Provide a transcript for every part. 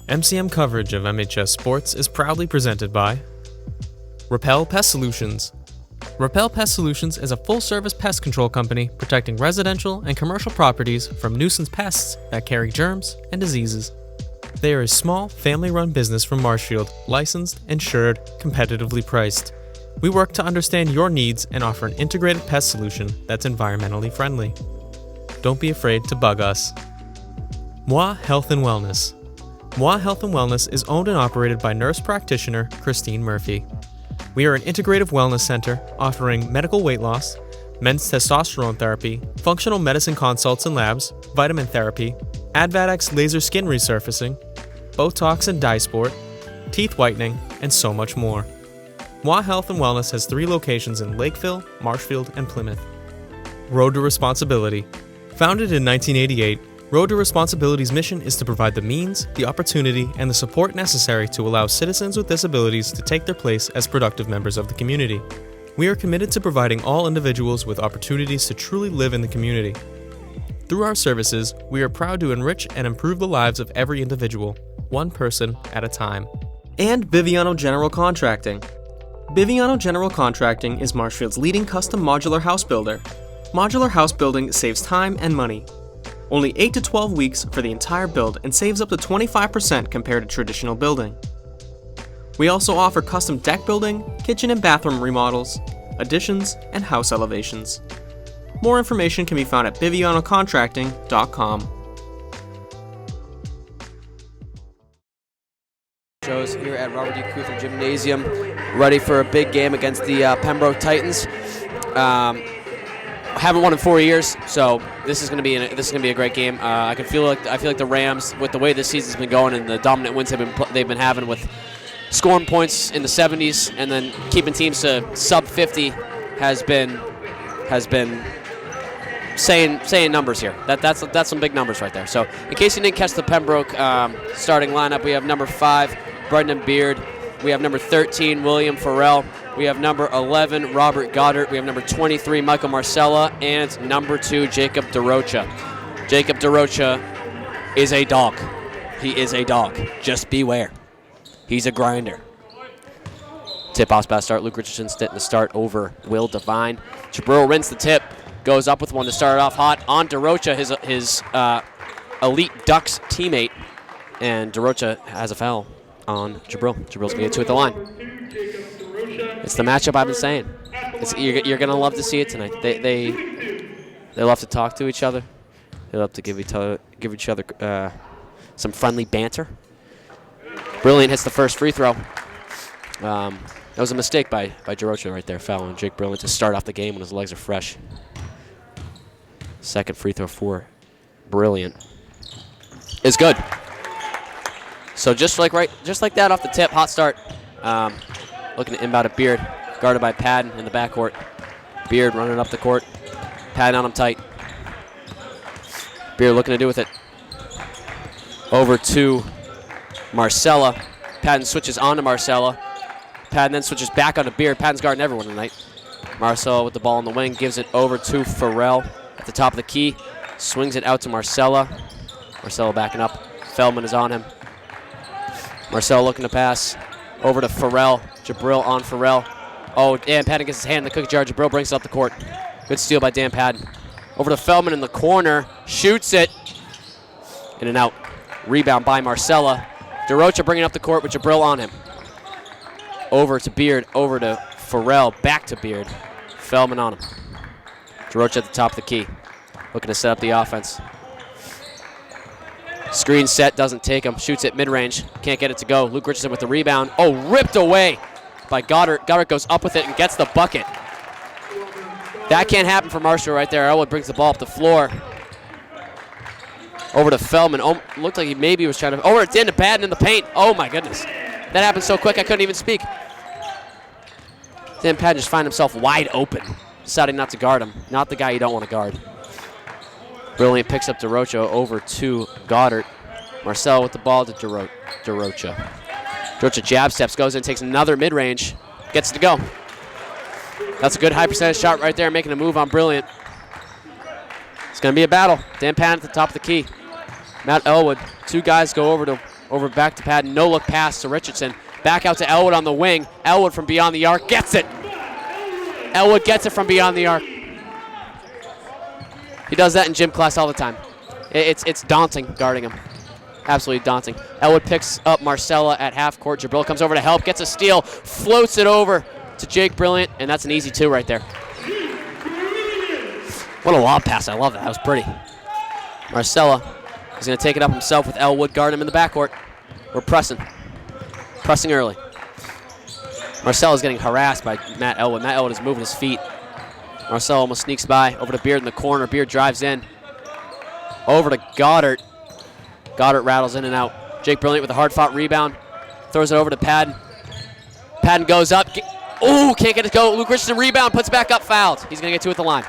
MCM coverage of MHS Sports is proudly presented by Repel Pest Solutions. Repel Pest Solutions is a full-service pest control company protecting residential and commercial properties from nuisance pests that carry germs and diseases. They are a small, family-run business from Marshfield, licensed, insured, competitively priced. We work to understand your needs and offer an integrated pest solution that's environmentally friendly. Don't be afraid to bug us. Moi Health and Wellness. Moi Health and Wellness is owned and operated by nurse practitioner Christine Murphy. We are an integrative wellness center offering medical weight loss, men's testosterone therapy, functional medicine consults and labs, vitamin therapy, Advadex laser skin resurfacing, Botox and dye sport, teeth whitening, and so much more. Moi Health and Wellness has 3 locations in Lakeville, Marshfield, and Plymouth. Road to Responsibility. Founded in 1988, Road to Responsibility's mission is to provide the means, the opportunity, and the support necessary to allow citizens with disabilities to take their place as productive members of the community. We are committed to providing all individuals with opportunities to truly live in the community. Through our services, we are proud to enrich and improve the lives of every individual, one person at a time. And Biviano General Contracting. Biviano General Contracting is Marshfield's leading custom modular house builder. Modular house building saves time and money. Only 8 to 12 weeks for the entire build and saves up to 25% compared to traditional building. We also offer custom deck building, kitchen and bathroom remodels, additions, and house elevations. More information can be found at bivianocontracting.com. Shows here at Robert D. Cuther Gymnasium, ready for a big game against the Pembroke Titans. Haven't won in 4 years, so this is going to be a great game. I feel like the Rams, with the way this season's been going and the dominant wins they've been having with scoring points in the 70s and then keeping teams to sub 50, has been saying numbers here. That's some big numbers right there. So in case you didn't catch the Pembroke starting lineup, we have number 5 Brendan Beard. We have number 13 William Farrell. We have number 11, Robert Goddard. We have number 23, Michael Marcella, and number 2, Jacob DeRocha. Jacob DeRocha is a dog. He is a dog. Just beware. He's a grinder. Tip-off's about to start. Luke Richardson getting the start over Will Devine. Jabril rinsed the tip. Goes up with one to start off hot on DeRocha, his elite Ducks teammate. And DeRocha has a foul on Jabril. Jabril's going to get 2 at the line. It's the matchup I've been saying. You're going to love to see it tonight. They love to talk to each other. They love to give each other some friendly banter. Brilliant hits the first free throw. That was a mistake by DeRocha right there, fouling Jake Brilliant to start off the game when his legs are fresh. Second free throw for Brilliant is good. So just like that off the tip, hot start. Looking to inbound at Beard, guarded by Padden in the backcourt. Beard running up the court, Padden on him tight. Beard looking to do with it. Over to Marcella. Padden switches on to Marcella. Padden then switches back onto Beard. Padden's guarding everyone tonight. Marcella with the ball in the wing, gives it over to Farrell at the top of the key. Swings it out to Marcella. Marcella backing up. Feldman is on him. Marcella looking to pass over to Farrell. Jabril on Farrell. Oh, Dan Padden gets his hand in the cookie jar. Jabril brings it up the court. Good steal by Dan Padden. Over to Feldman in the corner. Shoots it. In and out. Rebound by Marcella. DeRocha bringing up the court with Jabril on him. Over to Beard. Over to Farrell. Back to Beard. Feldman on him. DeRocha at the top of the key. Looking to set up the offense. Screen set, doesn't take him. Shoots it mid-range. Can't get it to go. Luke Richardson with the rebound. Oh, ripped away by Goddard. Goddard goes up with it and gets the bucket. That can't happen for Marshall right there. Elwood brings the ball up the floor. Over to Feldman. Oh, looked like he maybe was trying to... Over it's into Padden in the paint. Oh, my goodness. That happened so quick I couldn't even speak. Then Padden just find himself wide open, deciding not to guard him. Not the guy you don't want to guard. Brilliant picks up DeRocha over to Goddard. Marcel with the ball to DeRocha. DeRocha jab steps, goes in, takes another mid-range, gets it to go. That's a good high percentage shot right there, making a move on Brilliant. It's going to be a battle. Dan Padden at the top of the key. Matt Elwood. 2 guys go over to Over back to Patton. No look pass to Richardson. Back out to Elwood on the wing. Elwood from beyond the arc gets it. Elwood gets it from beyond the arc. He does that in gym class all the time. It's daunting guarding him. Absolutely daunting. Elwood picks up Marcella at half court. Jabril comes over to help, gets a steal, floats it over to Jake Brilliant, and that's an easy 2 right there. What a lob pass. I love that. That was pretty. Marcella is going to take it up himself with Elwood guarding him in the backcourt. We're pressing. Pressing early. Marcella's getting harassed by Matt Elwood. Matt Elwood is moving his feet. Marcella almost sneaks by. Over to Beard in the corner. Beard drives in. Over to Goddard. Goddard rattles in and out. Jake Brilliant with a hard-fought rebound. Throws it over to Padden. Padden goes up. Oh, can't get it to go. Luke Richardson rebound. Puts it back up. Fouled. He's going to get 2 at the line.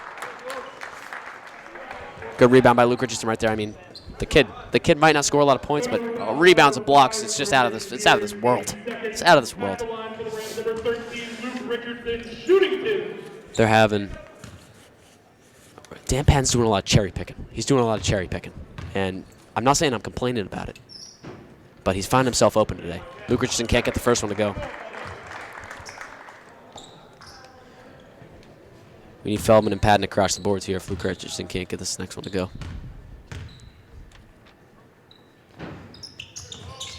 Good rebound by Luke Richardson right there. I mean, the kid might not score a lot of points, but rebounds and blocks, it's just out of this. It's out of this world. It's out of this world. They're having. Dan Padden's doing a lot of cherry picking. He's doing a lot of cherry picking, and I'm not saying I'm complaining about it, but he's finding himself open today. Luke Richardson can't get the first one to go. We need Feldman and Padden across the boards here if Luke Richardson can't get this next one to go.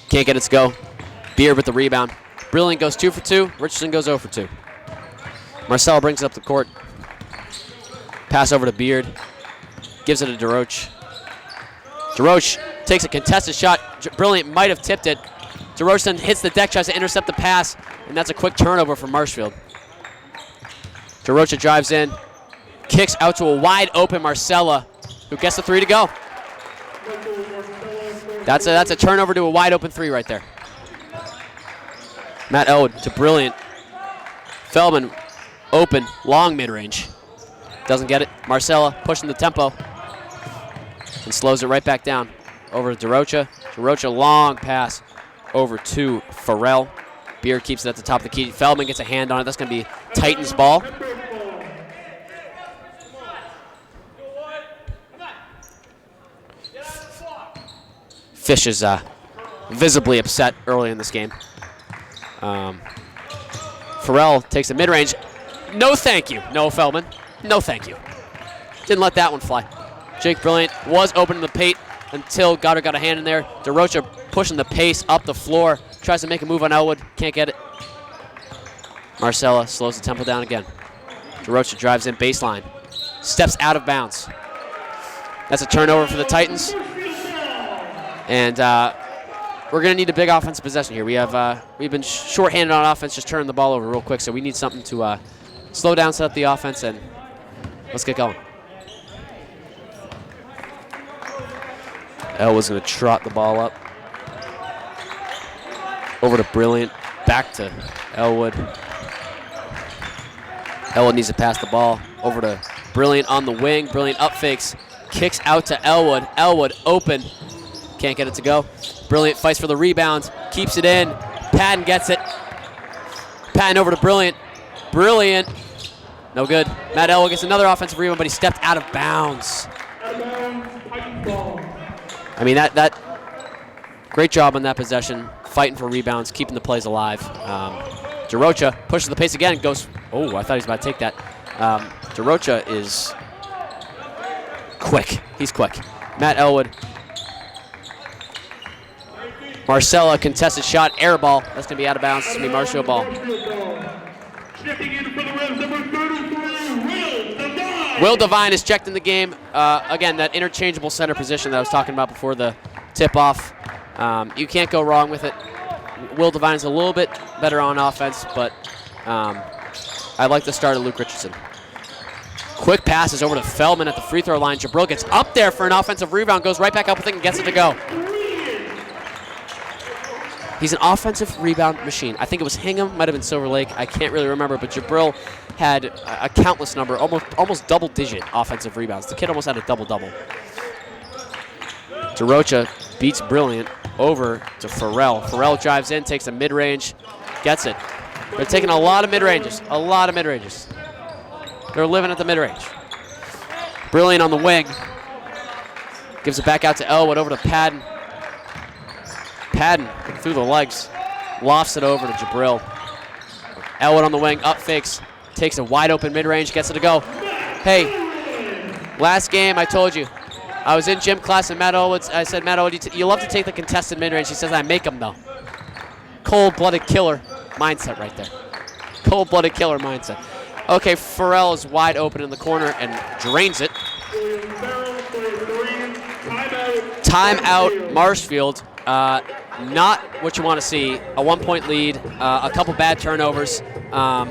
Can't get it to go. Beard with the rebound. Brilliant goes 2 for 2. Richardson goes 0 for 2. Marcella brings it up the court. Pass over to Beard. Gives it to DeRoche. DeRoche takes a contested shot. Brilliant might have tipped it. DeRoche then hits the deck, tries to intercept the pass, and that's a quick turnover for Marshfield. DeRoche drives in, kicks out to a wide open Marcella, who gets the 3 to go. That's a turnover to a wide open 3 right there. Matt Elwood to Brilliant. Feldman open, long mid-range. Doesn't get it. Marcella pushing the tempo and slows it right back down. Over to DeRoche. DeRoche long pass over to Farrell. Beard keeps it at the top of the key. Feldman gets a hand on it. That's going to be Titans ball. Fish is visibly upset early in this game. Farrell takes a mid-range. No thank you. No, Feldman. No thank you. Didn't let that one fly. Jake Brilliant was open in the paint until Goddard got a hand in there. DeRoche pushing the pace up the floor. Tries to make a move on Elwood. Can't get it. Marcella slows the tempo down again. DeRoche drives in baseline. Steps out of bounds. That's a turnover for the Titans. And we're going to need a big offensive possession here. We've been shorthanded on offense, just turning the ball over real quick, so we need something to slow down, set up the offense, and let's get going. Elwood's going to trot the ball up. Over to Brilliant, back to Elwood. Elwood needs to pass the ball over to Brilliant on the wing. Brilliant up fakes, kicks out to Elwood. Elwood open. Can't get it to go. Brilliant fights for the rebound, keeps it in. Padden gets it. Padden over to Brilliant. Brilliant. No good. Matt Elwood gets another offensive rebound, but he stepped out of bounds. I mean, that great job on that possession, fighting for rebounds, keeping the plays alive. DeRoche pushes the pace again, goes, oh, I thought he was about to take that. DeRoche is quick. He's quick. Matt Elwood. Marcella, contested shot, air ball. That's going to be out of bounds. It's going to be Marshall ball. Will Devine is checked in the game. Again, that interchangeable center position that I was talking about before the tip-off. You can't go wrong with it. Will Devine is a little bit better on offense, but I like the start of Luke Richardson. Quick passes over to Feldman at the free throw line. Jabril gets up there for an offensive rebound, goes right back up with it and gets it to go. He's an offensive rebound machine. I think it was Hingham, might have been Silver Lake. I can't really remember, but Jabril had a countless number, almost double-digit offensive rebounds. The kid almost had a double-double. DeRoche beats Brilliant over to Farrell. Farrell drives in, takes a mid-range, gets it. They're taking a lot of mid-ranges, They're living at the mid-range. Brilliant on the wing. Gives it back out to Elwood, over to Padden. Padden through the legs, lofts it over to Jabril. Elwood on the wing, up fakes, takes a wide open mid-range, gets it to go. Hey, last game I told you, I was in gym class and Matt Elwood, I said, Matt Elwood, you love to take the contested mid-range. He says, I make them though. Cold-blooded killer mindset right there. Cold-blooded killer mindset. Okay, Farrell is wide open in the corner and drains it. Timeout, Marshfield. Not what you want to see. A 1-point lead, a couple bad turnovers, a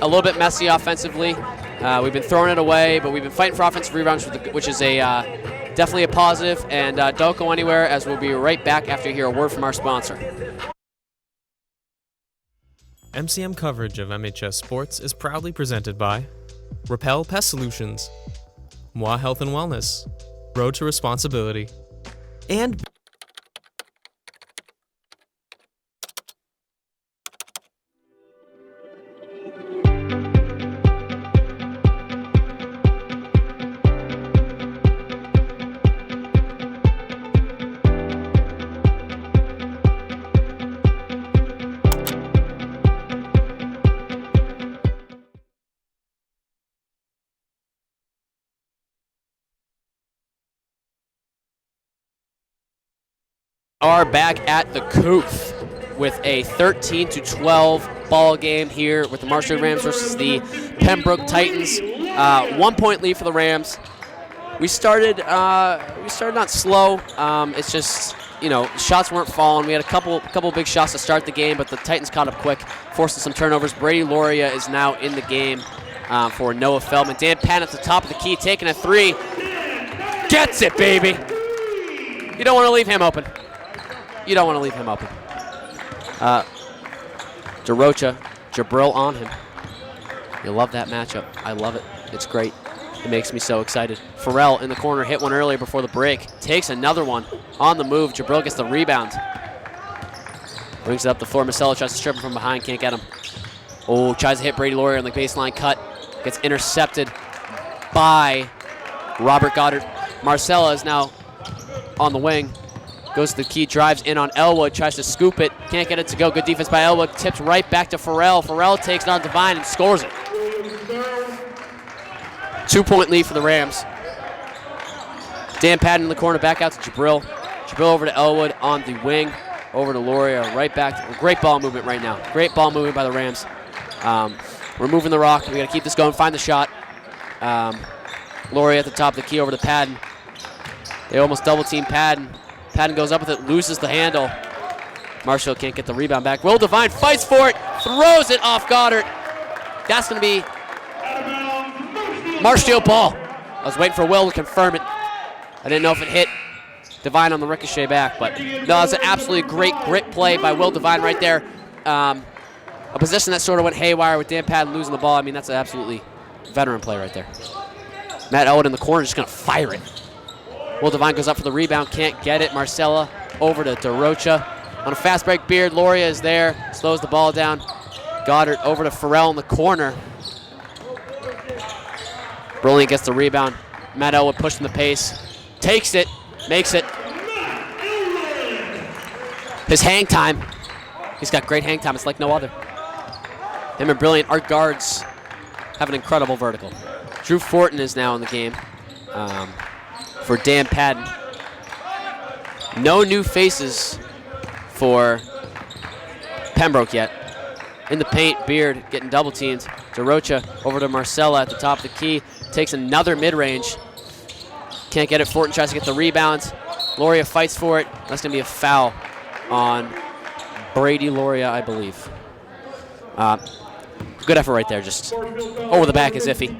little bit messy offensively. We've been throwing it away, but we've been fighting for offensive rebounds, which is definitely a positive. And don't go anywhere, as we'll be right back after you hear a word from our sponsor. MCM coverage of MHS Sports is proudly presented by Repel Pest Solutions, Moi Health and Wellness, Road to Responsibility, and are back at the Couth with a 13-12 ball game here with the Marshfield Rams versus the Pembroke Titans. 1-point lead for the Rams. We started not slow. It's just, you know, shots weren't falling. We had a couple big shots to start the game, but the Titans caught up quick, forcing some turnovers. Brady Loria is now in the game for Noah Feldman. Dan Pan at the top of the key, taking a three. Gets it, baby. You don't want to leave him open. You don't want to leave him open. DeRocha, Jabril on him. You love that matchup. I love it. It's great. It makes me so excited. Farrell in the corner, hit one earlier before the break. Takes another one on the move. Jabril gets the rebound. Brings it up the floor. Marcelo tries to strip him from behind. Can't get him. Oh, tries to hit Brady Laurier on the baseline cut. Gets intercepted by Robert Goddard. Marcella is now on the wing. Goes to the key, drives in on Elwood, tries to scoop it. Can't get it to go. Good defense by Elwood. Tips right back to Farrell. Farrell takes it on Devine and scores it. 2-point lead for the Rams. Dan Padden in the corner, back out to Jabril. Jabril over to Elwood on the wing. Over to Loria, right back. Great ball movement right now. Great ball movement by the Rams. We're moving the rock. We got to keep this going, find the shot. Loria at the top of the key over to Padden. They almost double-team Padden. Padden goes up with it, loses the handle. Marshall can't get the rebound back. Will Devine fights for it, throws it off Goddard. That's going to be Marshall ball. I was waiting for Will to confirm it. I didn't know if it hit Devine on the ricochet back, but no, it's an absolutely great grit play by Will Devine right there. A position that sort of went haywire with Dan Padden losing the ball. I mean, that's an absolutely veteran play right there. Matt Elwood in the corner just going to fire it. Will Devine goes up for the rebound, can't get it. Marcella over to DeRocha. On a fast break, Beard, Loria is there, slows the ball down. Goddard over to Farrell in the corner. Brilliant gets the rebound. Matt Elwood pushing the pace, takes it, makes it. His hang time, he's got great hang time, it's like no other. Him and Brilliant, our guards have an incredible vertical. Drew Fortin is now in the game. For Dan Padden. No new faces for Pembroke yet. In the paint, Beard getting double teamed. DeRocha over to Marcella at the top of the key. Takes another mid-range. Can't get it. Fortin tries to get the rebound. Loria fights for it. That's going to be a foul on Brady Loria, I believe. Good effort right there. Just over the back is iffy.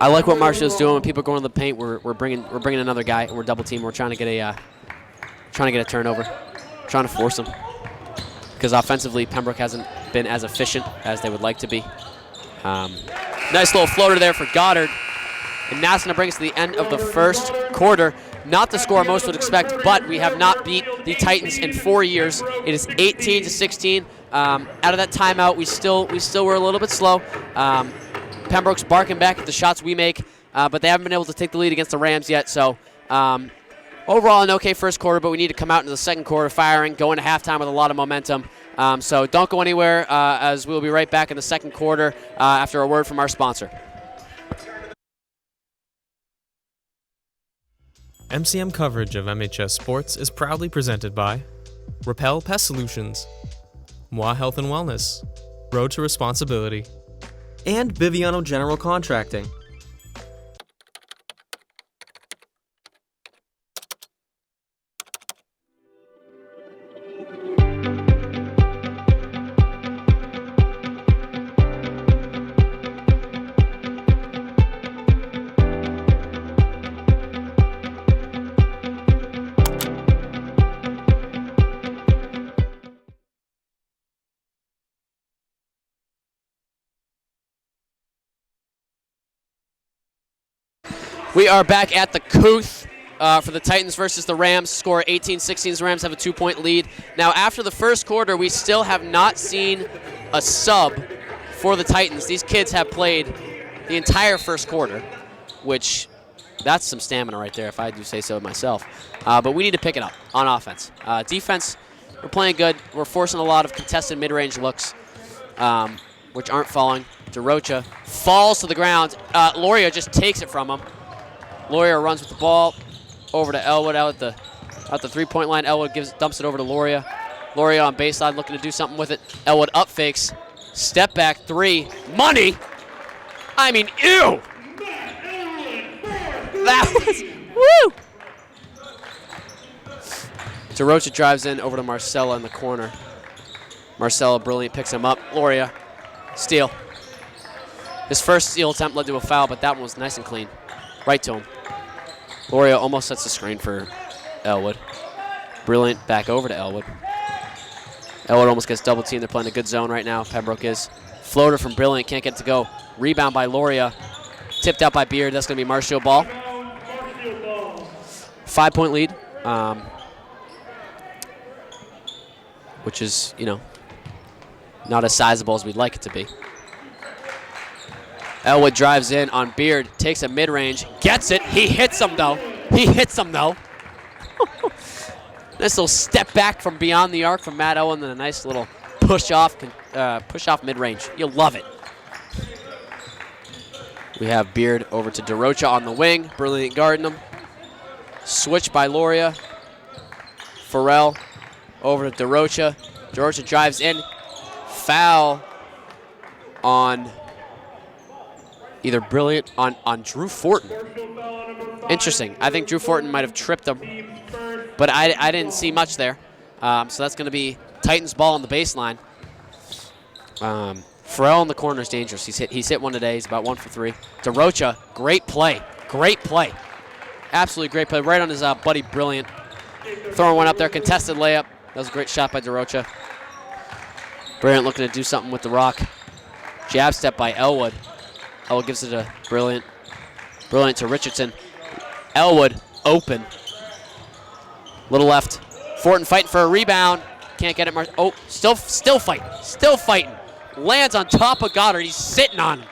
I like what Marshall's doing. When people are going to the paint, we're bringing another guy, and we're double team. We're trying to get a turnover, trying to force them. Because offensively, Pembroke hasn't been as efficient as they would like to be. Nice little floater there for Goddard. And that's going to bring us to the end of the first quarter. Not the score most would expect, but we have not beat the Titans in 4 years. It is 18-16. Out of that timeout, we still were a little bit slow. Pembroke's barking back at the shots we make, but they haven't been able to take the lead against the Rams yet. So Overall, an okay first quarter, but we need to come out into the second quarter firing, go into halftime with a lot of momentum. So don't go anywhere, as we'll be right back in the second quarter after a word from our sponsor. MCM coverage of MHS Sports is proudly presented by Repel Pest Solutions, Moi Health and Wellness, Road to Responsibility, and Biviano General Contracting. We are back at the Couth for the Titans versus the Rams. Score 18-16. The Rams have a 2-point lead. Now, after the first quarter, we still have not seen a sub for the Titans. These kids have played the entire first quarter, which that's some stamina right there, if I do say so myself. But we need to pick it up on offense. Defense, we're playing good. We're forcing a lot of contested mid-range looks, which aren't falling. DeRocha falls to the ground. Loria just takes it from him. Loria runs with the ball over to Elwood out the 3-point line. Elwood dumps it over to Loria. Loria on baseline looking to do something with it. Elwood up fakes. Step back three. Money! I mean, ew! That was, woo! DeRocha drives in over to Marcella in the corner. Marcella brilliant, picks him up. Loria, steal. His first steal attempt led to a foul, but that one was nice and clean. Right to him. Loria almost sets the screen for Elwood. Brilliant, back over to Elwood. Elwood almost gets double teamed. They're playing a good zone right now, Pembroke is. Floater from Brilliant, can't get it to go. Rebound by Loria. Tipped out by Beard, that's going to be Marshall ball. 5-point lead, which is, not as sizable as we'd like it to be. Elwood drives in on Beard, takes a mid-range, gets it. He hits him, though. Nice little step back from beyond the arc from Matt Owen, and a nice little push-off mid-range. You'll love it. We have Beard over to DeRocha on the wing. Brilliant guarding him. Switch by Loria. Farrell over to DeRocha. DeRocha drives in. Foul on either Brilliant on Drew Fortin. Interesting. I think Drew Fortin might have tripped him, but I didn't see much there. So that's going to be Titans ball on the baseline. Farrell in the corner is dangerous. He's hit one today. He's about 1 for 3. DeRocha, great play. Absolutely great play. Right on his buddy Brilliant. Throwing one up there, contested layup. That was a great shot by DeRocha. Brilliant looking to do something with the rock. Jab step by Elwood. Elwood gives it to Brilliant. Brilliant to Richardson. Elwood open. Little left. Fortin fighting for a rebound. Can't get it. Still fighting. Lands on top of Goddard. He's sitting on him.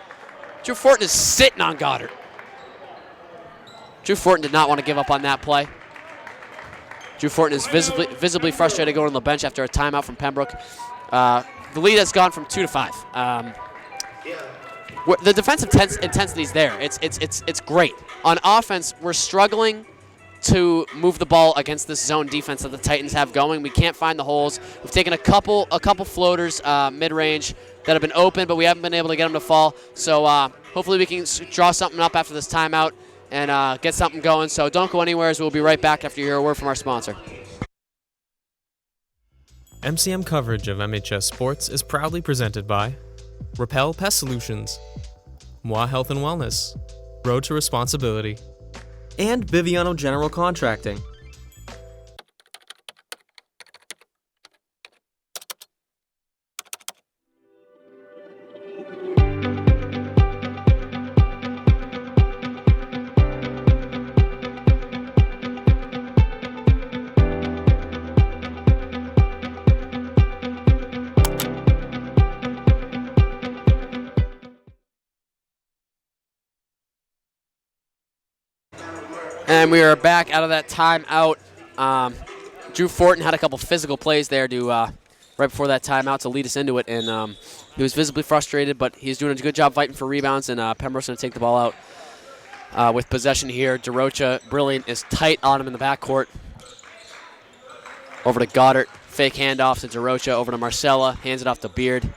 Drew Fortin is sitting on Goddard. Drew Fortin did not want to give up on that play. Drew Fortin is visibly frustrated going to the bench after a timeout from Pembroke. The lead has gone from 2 to 5. The defensive intensity is there. It's great. On offense, we're struggling to move the ball against this zone defense that the Titans have going. We can't find the holes. We've taken a couple floaters mid-range that have been open, but we haven't been able to get them to fall. So hopefully we can draw something up after this timeout and get something going. So don't go anywhere, as we'll be right back after you hear a word from our sponsor. MCM coverage of MHS Sports is proudly presented by Repel Pest Solutions, Moi Health and Wellness, Road to Responsibility, and Biviano General Contracting. And we are back out of that timeout. Drew Fortin had a couple physical plays there to right before that timeout to lead us into it, and he was visibly frustrated, but he's doing a good job fighting for rebounds, and Pembroke's going to take the ball out with possession here. DeRocha, brilliant, is tight on him in the backcourt. Over to Goddard, fake handoff to DeRocha, over to Marcella, hands it off to Beard.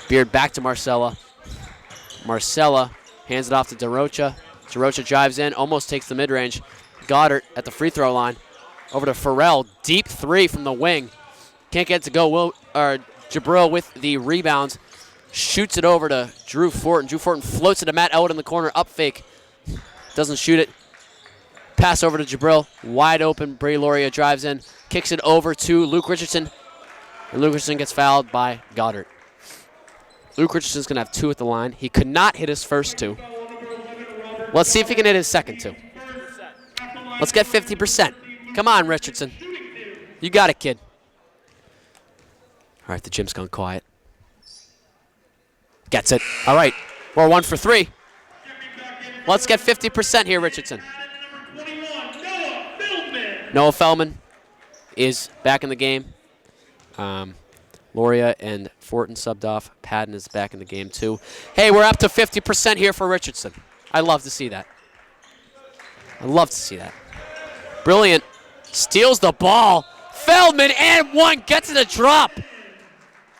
Beard back to Marcella. Marcella hands it off to DeRocha. DeRocha drives in, almost takes the mid-range. Goddard at the free throw line. Over to Farrell, deep three from the wing. Can't get it to go. Jabril with the rebound. Shoots it over to Drew Fortin. Drew Fortin floats it to Matt Elwood in the corner, up fake. Doesn't shoot it. Pass over to Jabril, wide open. Bray Loria drives in, kicks it over to Luke Richardson. And Luke Richardson gets fouled by Goddard. Luke Richardson's going to have 2 at the line. He could not hit his first 2. Let's see if he can hit his second 2. Let's get 50%. Come on, Richardson. You got it, kid. All right, the gym's gone quiet. Gets it. All right, we're 1 for 3. Let's get 50% here, Richardson. Noah Feldman is back in the game. Loria and Fortin subbed off. Padden is back in the game, too. Hey, we're up to 50% here for Richardson. I love to see that. I love to see that. Brilliant. Steals the ball. Feldman and 1 gets it a drop.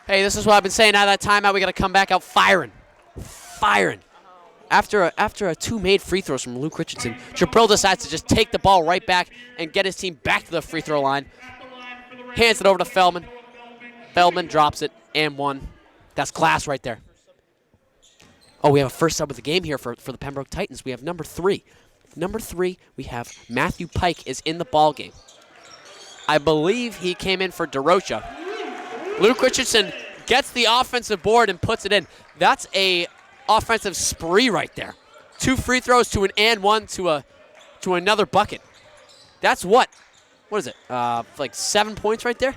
Hey, this is what I've been saying. Out of that timeout, we got to come back out firing. Firing. After a 2 made free throws from Luke Richardson, Jabril decides to just take the ball right back and get his team back to the free throw line. Hands it over to Feldman. Feldman drops it and 1. That's class right there. Oh, we have a first sub of the game here for the Pembroke Titans. We have number 3. Number 3, we have Matthew Pike is in the ball game. I believe he came in for DeRocha. Luke Richardson gets the offensive board and puts it in. That's a offensive spree right there. 2 free throws to an and 1 to another bucket. That's what is it? Like 7 points right there?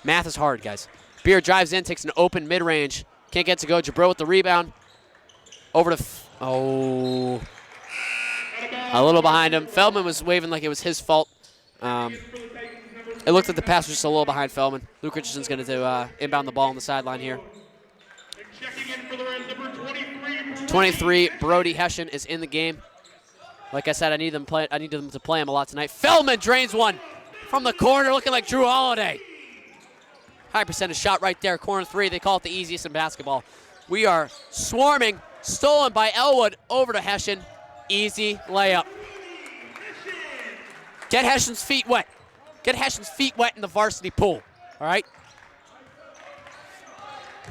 Math is hard, guys. Beer drives in, takes an open mid-range. Can't get to go. Jabril with the rebound. Over to, a little behind him. Feldman was waving like it was his fault. It looked like the pass was just a little behind Feldman. Luke Richardson's going to inbound the ball on the sideline here. 23, Brody Hessian is in the game. Like I said, I need them to play him a lot tonight. Feldman drains 1 from the corner, looking like Drew Holiday. High percentage shot right there, corner 3. They call it the easiest in basketball. We are swarming, stolen by Elwood, over to Hessian. Easy layup. Get Hessian's feet wet. Get Hessian's feet wet in the varsity pool, all right?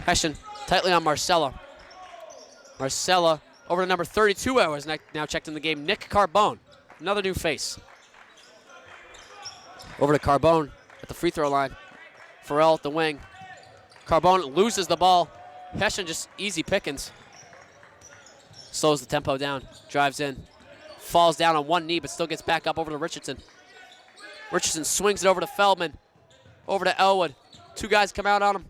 Hessian tightly on Marcella. Marcella over to number 32, who is now checked in the game, Nick Carbone. Another new face. Over to Carbone at the free throw line. Farrell at the wing. Carbone loses the ball. Hessian just easy pickings. Slows the tempo down, drives in. Falls down on 1 knee, but still gets back up over to Richardson. Richardson swings it over to Feldman. Over to Elwood. 2 guys come out on him.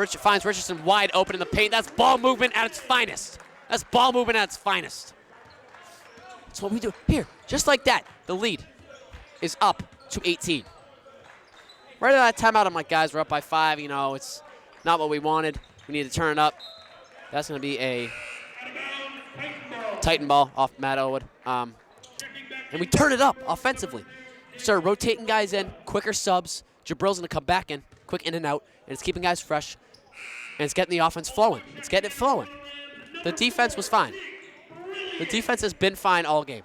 Finds Richardson wide open in the paint. That's ball movement at its finest. That's ball movement at its finest. That's what we do. Here, just like that, the lead is up to 18. Right at that timeout, I'm like, guys, we're up by 5. You know, it's not what we wanted. We need to turn it up. That's going to be a Titan ball off Matt Elwood. And we turn it up offensively. Start rotating guys in, quicker subs. Jabril's going to come back in, quick in and out, and it's keeping guys fresh. And it's getting the offense flowing. It's getting it flowing. The defense was fine. The defense has been fine all game.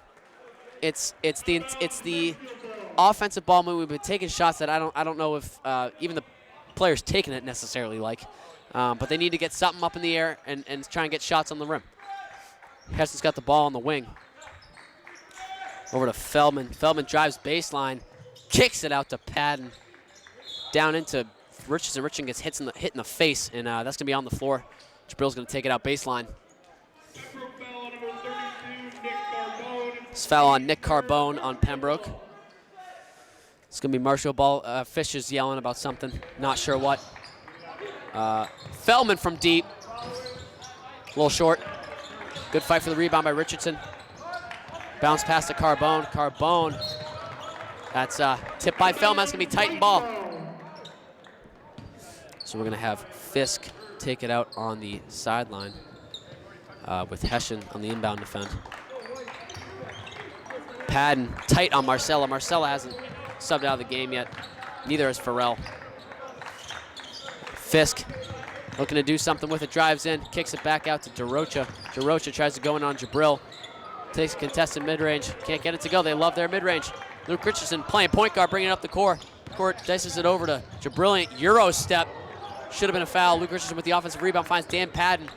It's the offensive ball movement. We've been taking shots that I don't know if even the players taking it necessarily like. But they need to get something up in the air and try and get shots on the rim. Heston's got the ball on the wing. Over to Feldman. Feldman drives baseline, kicks it out to Padden. Down into Richardson. Richardson gets hit in the face, and that's going to be on the floor. Jabril's going to take it out baseline. This foul on Nick Carbone on Pembroke. It's going to be Marshall Ball. Fish is yelling about something. Not sure what. Feldman from deep. A little short. Good fight for the rebound by Richardson. Bounce pass to Carbone. Carbone. That's tipped by Feldman. That's going to be Titan ball. So we're going to have Fisk take it out on the sideline with Hessian on the inbound defend. Padden tight on Marcella. Marcella hasn't subbed out of the game yet. Neither has Farrell. Fisk looking to do something with it. Drives in. Kicks it back out to DeRocha. DeRocha tries to go in on Jabril. Takes a contested mid-range. Can't get it to go. They love their mid-range. Luke Richardson playing point guard, bringing it up the court. Court dices it over to Jabril. Euro step. Should have been a foul. Luke Richardson with the offensive rebound finds Dan Padden.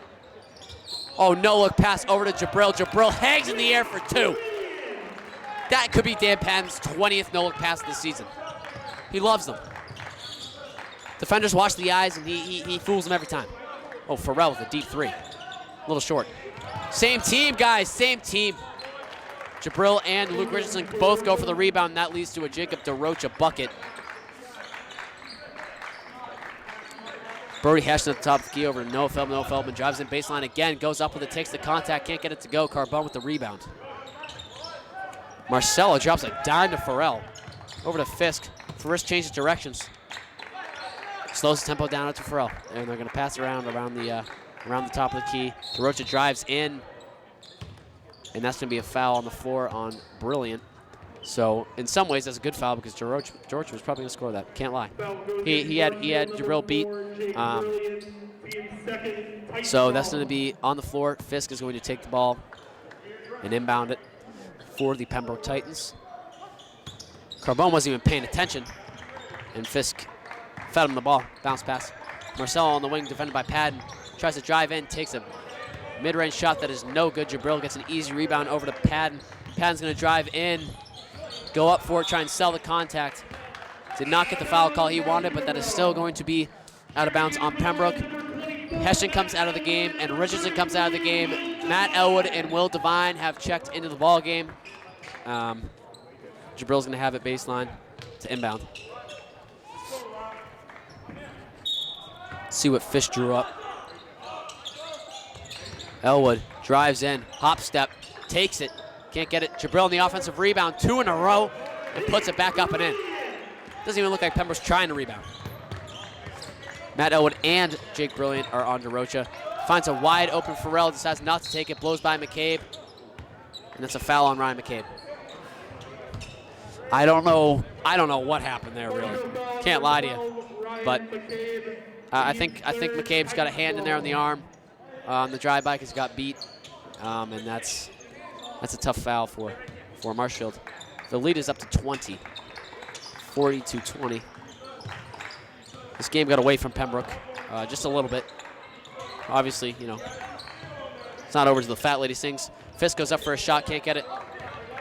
Oh, no look pass over to Jabril. Jabril hangs in the air for 2. That could be Dan Padden's 20th no look pass of the season. He loves them. Defenders watch the eyes, and he fools them every time. Oh, Farrell with a deep 3. A little short. Same team, guys. Same team. Jabril and Luke Richardson both go for the rebound, and that leads to a Jacob DeRocha bucket. Brody Hessian at the top of the key over to Noah Feldman. Noah Feldman drives in baseline again, goes up with it, takes the contact, can't get it to go. Carbone with the rebound. Marcelo drops a dime to Farrell. Over to Fisk. Fisk changes directions. Slows the tempo down out to Farrell. And they're going to pass around the top of the key. DeRocha drives in. And that's going to be a foul on the floor on Brilliant. So in some ways that's a good foul because DeRocha was probably going to score that. Can't lie. He had Jabril beat. So that's going to be on the floor. Fisk is going to take the ball and inbound it for the Pembroke Titans. Carbone wasn't even paying attention, and Fisk fed him the ball. Bounce pass. Marcelo on the wing, defended by Padden. Tries to drive in, takes a mid-range shot that is no good. Jabril gets an easy rebound over to Padden. Padden's going to drive in, go up for it, try and sell the contact. Did not get the foul call he wanted, but that is still going to be out of bounds on Pembroke. Hessian comes out of the game, and Richardson comes out of the game. Matt Elwood and Will Devine have checked into the ball game. Jabril's going to have it baseline to inbound. See what Fish drew up. Elwood drives in, hop step, takes it, can't get it. Jabril on the offensive rebound, 2 in a row, and puts it back up and in. Doesn't even look like Pembroke's trying to rebound. Matt Elwood and Jake Brilliant are on DeRocha. Finds a wide open Farrell, decides not to take it, blows by McCabe, and that's a foul on Ryan McCabe. I don't know what happened there, really. Can't lie to you, but I think McCabe's got a hand in there on the arm. The drive-by because he got beat, and that's a tough foul for Marshfield. The lead is up to 20, 40-20. This game got away from Pembroke just a little bit. Obviously, it's not over to the fat lady sings. Fisk goes up for a shot, can't get it.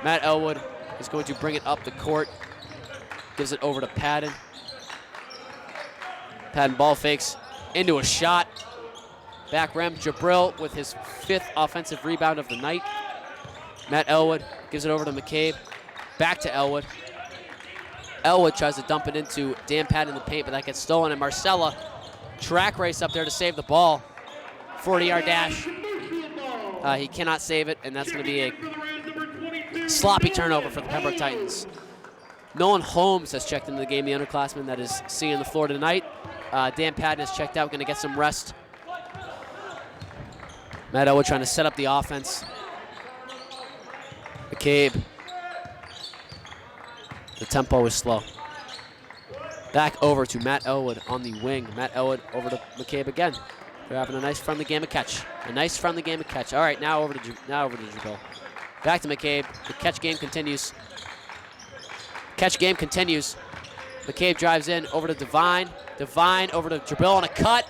Matt Elwood is going to bring it up the court. Gives it over to Padden. Padden ball fakes into a shot. Back rim, Jabril with his 5th offensive rebound of the night. Matt Elwood gives it over to McCabe. Back to Elwood. Elwood tries to dump it into Dan Padden in the paint, but that gets stolen. And Marcella, track race up there to save the ball. 40-yard dash. He cannot save it, and that's going to be a sloppy turnover for the Pembroke Titans. Nolan Holmes has checked into the game, the underclassman that is seeing the floor tonight. Dan Padden has checked out, going to get some rest. Matt Elwood trying to set up the offense. McCabe. The tempo is slow. Back over to Matt Elwood on the wing. Matt Elwood over to McCabe again. They're having a nice friendly game of catch. A nice friendly game of catch. All right, now over to Jabril. Back to McCabe. The catch game continues. Catch game continues. McCabe drives in over to Devine. Devine over to Jabril on a cut.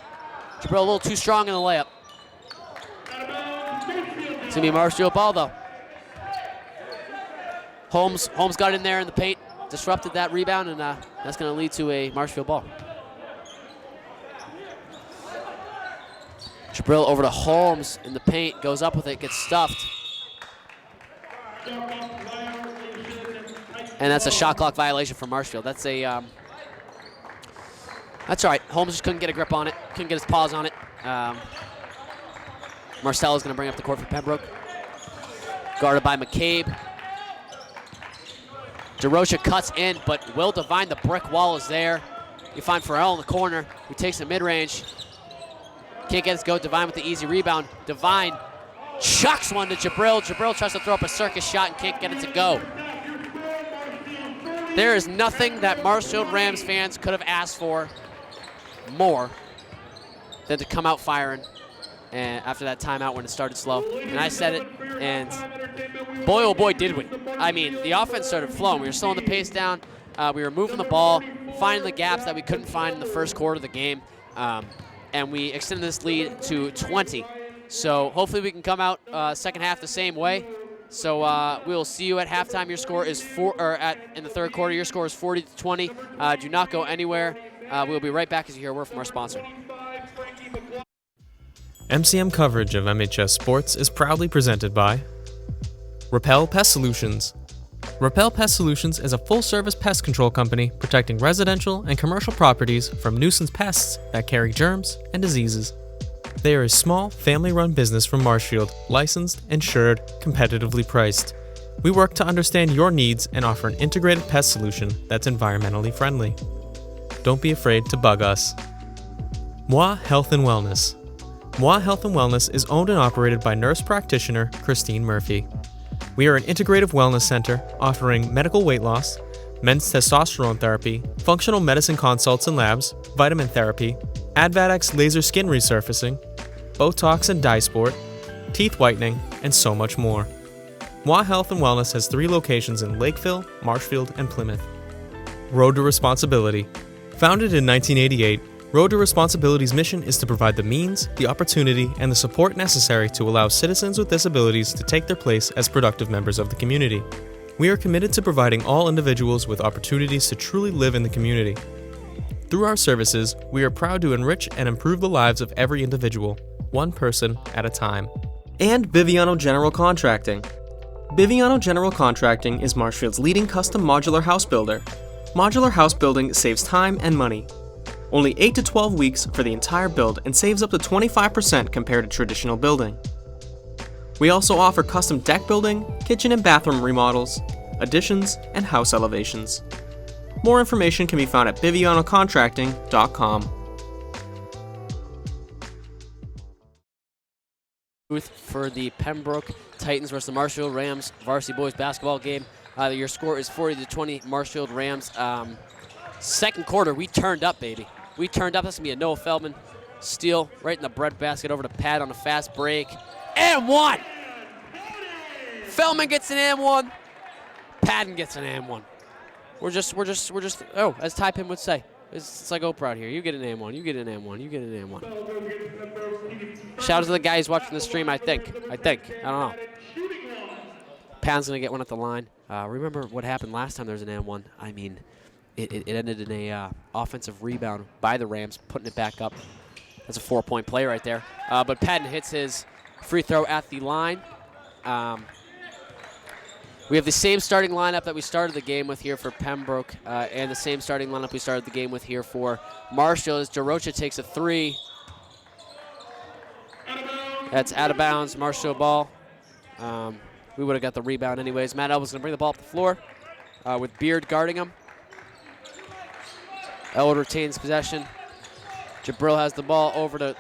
Jabril a little too strong in the layup. It's going to be a Marshfield ball, though. Holmes got in there in the paint, disrupted that rebound, and that's going to lead to a Marshfield ball. Jabril over to Holmes in the paint, goes up with it, gets stuffed. And that's a shot clock violation for Marshfield. That's all right. Holmes just couldn't get a grip on it, couldn't get his paws on it. Marcelo's going to bring up the court for Pembroke. Guarded by McCabe. DeRocha cuts in, but Will Devine, the brick wall is there. You find Farrell in the corner, who takes a mid-range. Can't get it to go. Devine with the easy rebound. Devine chucks one to Jabril. Jabril tries to throw up a circus shot and can't get it to go. There is nothing that Marshfield Rams fans could have asked for more than to come out firing and after that timeout when it started slow. And I said it, and boy, oh boy, did we. I mean, the offense started flowing. We were slowing the pace down. We were moving the ball, finding the gaps that we couldn't find in the first quarter of the game. And we extended this lead to 20. So hopefully we can come out second half the same way. So we will see you at halftime. Your score is in the third quarter. Your score is 40-20. Do not go anywhere. We'll be right back as you hear a word from our sponsor. MCM coverage of MHS Sports is proudly presented by Repel Pest Solutions. Repel Pest Solutions is a full-service pest control company protecting residential and commercial properties from nuisance pests that carry germs and diseases. They are a small, family-run business from Marshfield, licensed, insured, competitively priced. We work to understand your needs and offer an integrated pest solution that's environmentally friendly. Don't be afraid to bug us. Moi Health and Wellness. Moi Health and Wellness is owned and operated by nurse practitioner Christine Murphy. We are an integrative wellness center offering medical weight loss, men's testosterone therapy, functional medicine consults and labs, vitamin therapy, Advadex laser skin resurfacing, Botox and dye sport, teeth whitening, and so much more. Moi Health and Wellness has 3 locations in Lakeville, Marshfield, and Plymouth. Road to Responsibility. Founded in 1988, Road to Responsibility's mission is to provide the means, the opportunity, and the support necessary to allow citizens with disabilities to take their place as productive members of the community. We are committed to providing all individuals with opportunities to truly live in the community. Through our services, we are proud to enrich and improve the lives of every individual, one person at a time. And Biviano General Contracting. Biviano General Contracting is Marshfield's leading custom modular house builder. Modular house building saves time and money. Only 8 to 12 weeks for the entire build and saves up to 25% compared to traditional building. We also offer custom deck building, kitchen and bathroom remodels, additions, and house elevations. More information can be found at bivianocontracting.com. For the Pembroke Titans versus the Marshfield Rams varsity boys basketball game. Your score is 40-20 Marshfield Rams. Second quarter, we turned up, baby. We turned up. That's going to be a Noah Feldman steal right in the breadbasket over to Pat on a fast break. And one! Feldman gets an and one. Patton gets an and one. We're just, oh, as Ty Pim would say, it's like Oprah out here. You get an and one, you get an and one, you get an and one. Shout out to the guys watching the stream, I think. I don't know. Patton's going to get one at the line. Remember what happened last time there was an and one? I mean, it ended in a offensive rebound by the Rams, putting it back up. That's a 4-point play right there. But Patton hits his free throw at the line. We have the same starting lineup that we started the game with here for Pembroke, and the same starting lineup we started the game with here for Marshall as DeRocha takes a 3. That's out of bounds, Marshall ball. We would have got the rebound anyways. Matt Elwood's going to bring the ball up the floor with Beard guarding him. Elwood retains possession. Jabril has the ball over to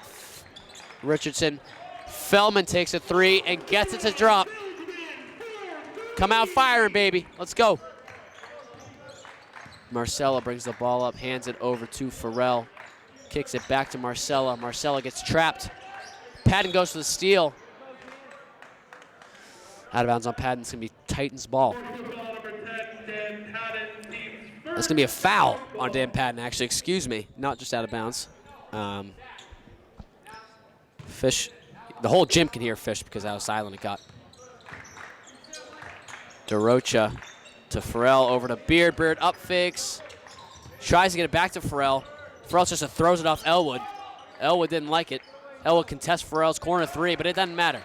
Richardson. Feldman takes a 3 and gets it to drop. Come out firing, baby. Let's go. Marcella brings the ball up, hands it over to Farrell. Kicks it back to Marcella. Marcella gets trapped. Patton goes for the steal. Out of bounds on Patton. It's going to be Titans ball. It's going to be a foul on Dan Patton, actually. Excuse me. Not just out of bounds. Fish. The whole gym can hear Fish because how silent it got. DeRocha to Farrell, over to Beard. Beard up fakes. Tries to get it back to Farrell. Farrell just throws it off Elwood. Elwood didn't like it. Elwood contests Farrell's corner 3, but it doesn't matter.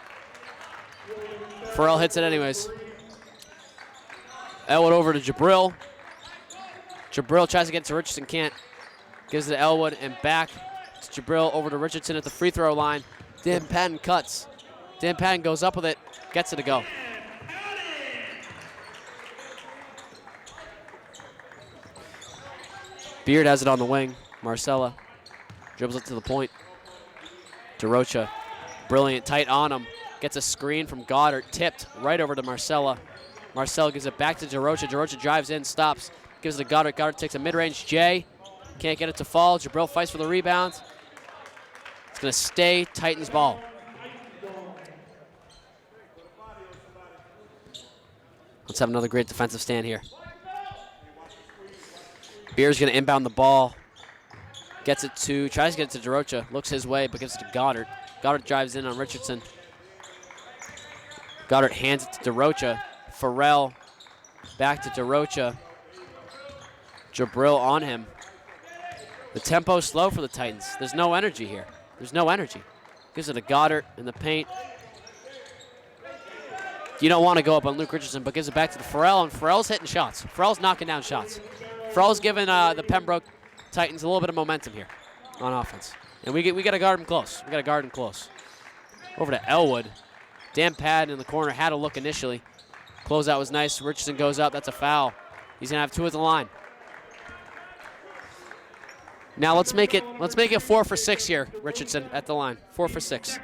Farrell hits it anyways. Elwood over to Jabril. Jabril tries to get to Richardson, can't. Gives it to Elwood and back to Jabril, over to Richardson at the free throw line. Dan Patton cuts. Dan Patton goes up with it, gets it to go. Beard has it on the wing. Marcella dribbles it to the point. DeRocha, brilliant, tight on him. Gets a screen from Goddard, tipped right over to Marcella. Marcella gives it back to DeRocha. DeRocha drives in, stops, gives it to Goddard. Goddard takes a mid-range J. Can't get it to fall. Jabril fights for the rebound. It's going to stay Titans ball. Let's have another great defensive stand here. Beard's going to inbound the ball. Tries to get it to DeRocha. Looks his way, but gives it to Goddard. Goddard drives in on Richardson. Goddard hands it to DeRocha. Farrell back to DeRocha. Jabril on him. The tempo's slow for the Titans. There's no energy here. There's no energy. Gives it to Goddard in the paint. You don't want to go up on Luke Richardson, but gives it back to the Farrell, and Farrell's hitting shots. Farrell's knocking down shots. Farrell's giving the Pembroke Titans a little bit of momentum here on offense. And we got to guard him close. We got to guard him close. Over to Elwood. Dan Padden in the corner had a look initially. Closeout was nice. Richardson goes up. That's a foul. He's going to have 2 at the line. Now let's make it 4 for 6 here, Richardson at the line. 4 for 6.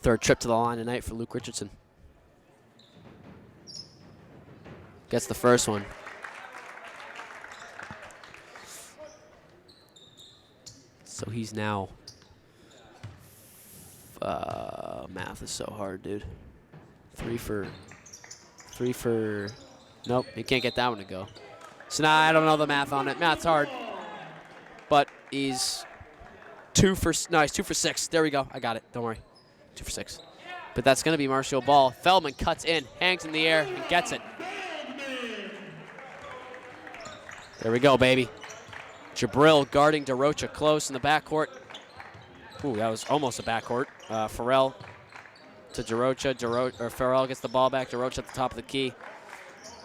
Third trip to the line tonight for Luke Richardson. Gets the first one. So he's now, math is so hard, dude. 3 for, nope, he can't get that one to go. So now I don't know the math on it. Math's hard. But he's 2 for 6. There we go. I got it. Don't worry. 2 for 6. But that's going to be Marshall ball. Feldman cuts in, hangs in the air, and gets it. There we go, baby. Jabril guarding DeRocha close in the backcourt. Ooh, that was almost a backcourt. Farrell to DeRocha. Farrell gets the ball back. DeRocha at the top of the key.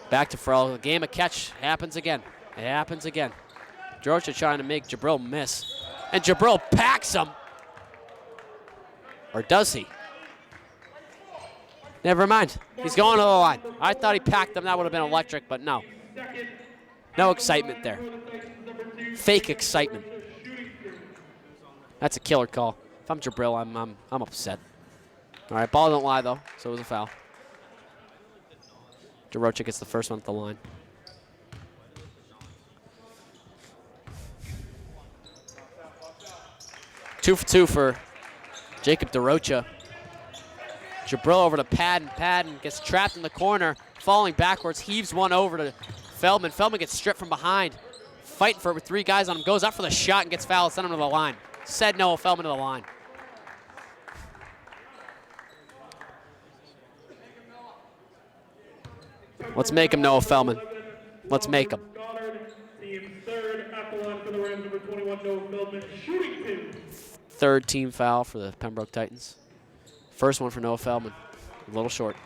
Back to Farrell. A game of catch happens again. It happens again. DeRocha trying to make Jabril miss. And Jabril packs him. Or does he? Never mind. He's going to the line. I thought he packed him. That would have been electric, but no. No excitement there. Fake excitement. That's a killer call. If I'm Jabril, I'm upset. All right, ball don't lie though, so it was a foul. DeRocha gets the first one at the line. Two for 2 for Jacob DeRocha. Jabril over to Padden. Padden gets trapped in the corner, falling backwards, heaves one over to Feldman. Feldman gets stripped from behind. Fighting for it with 3 guys on him. Goes up for the shot and gets fouled. Send him to the line. Said no, Feldman to the line. Let's make him Noah Feldman. Let's make him. Third team foul for the Pembroke Titans. First one for Noah Feldman. A little short.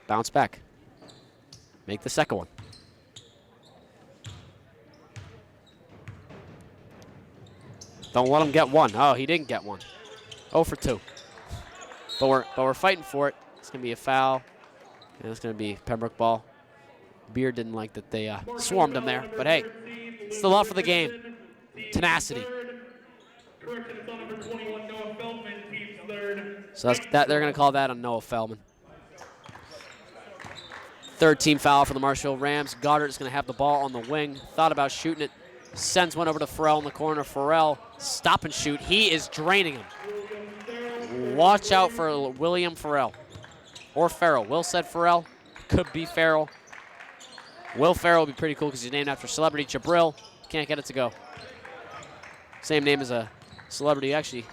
Bounce back. Make the second one. Don't let him get one. Oh, he didn't get one. 0 for 2. But we're fighting for it. It's going to be a foul. And it's going to be Pembroke ball. Beard didn't like that they swarmed him there. But hey, it's the love for the game. Tenacity. So they're going to call that on Noah Feldman. Third team foul for the Marshall Rams. Goddard is going to have the ball on the wing. Thought about shooting it. Sends one over to Farrell in the corner. Farrell, stop and shoot. He is draining him. Watch out for William Farrell. Or Farrell. Will said Farrell. Could be Farrell. Will Farrell would be pretty cool because he's named after a celebrity. Jabril, can't get it to go. Same name as a celebrity, actually.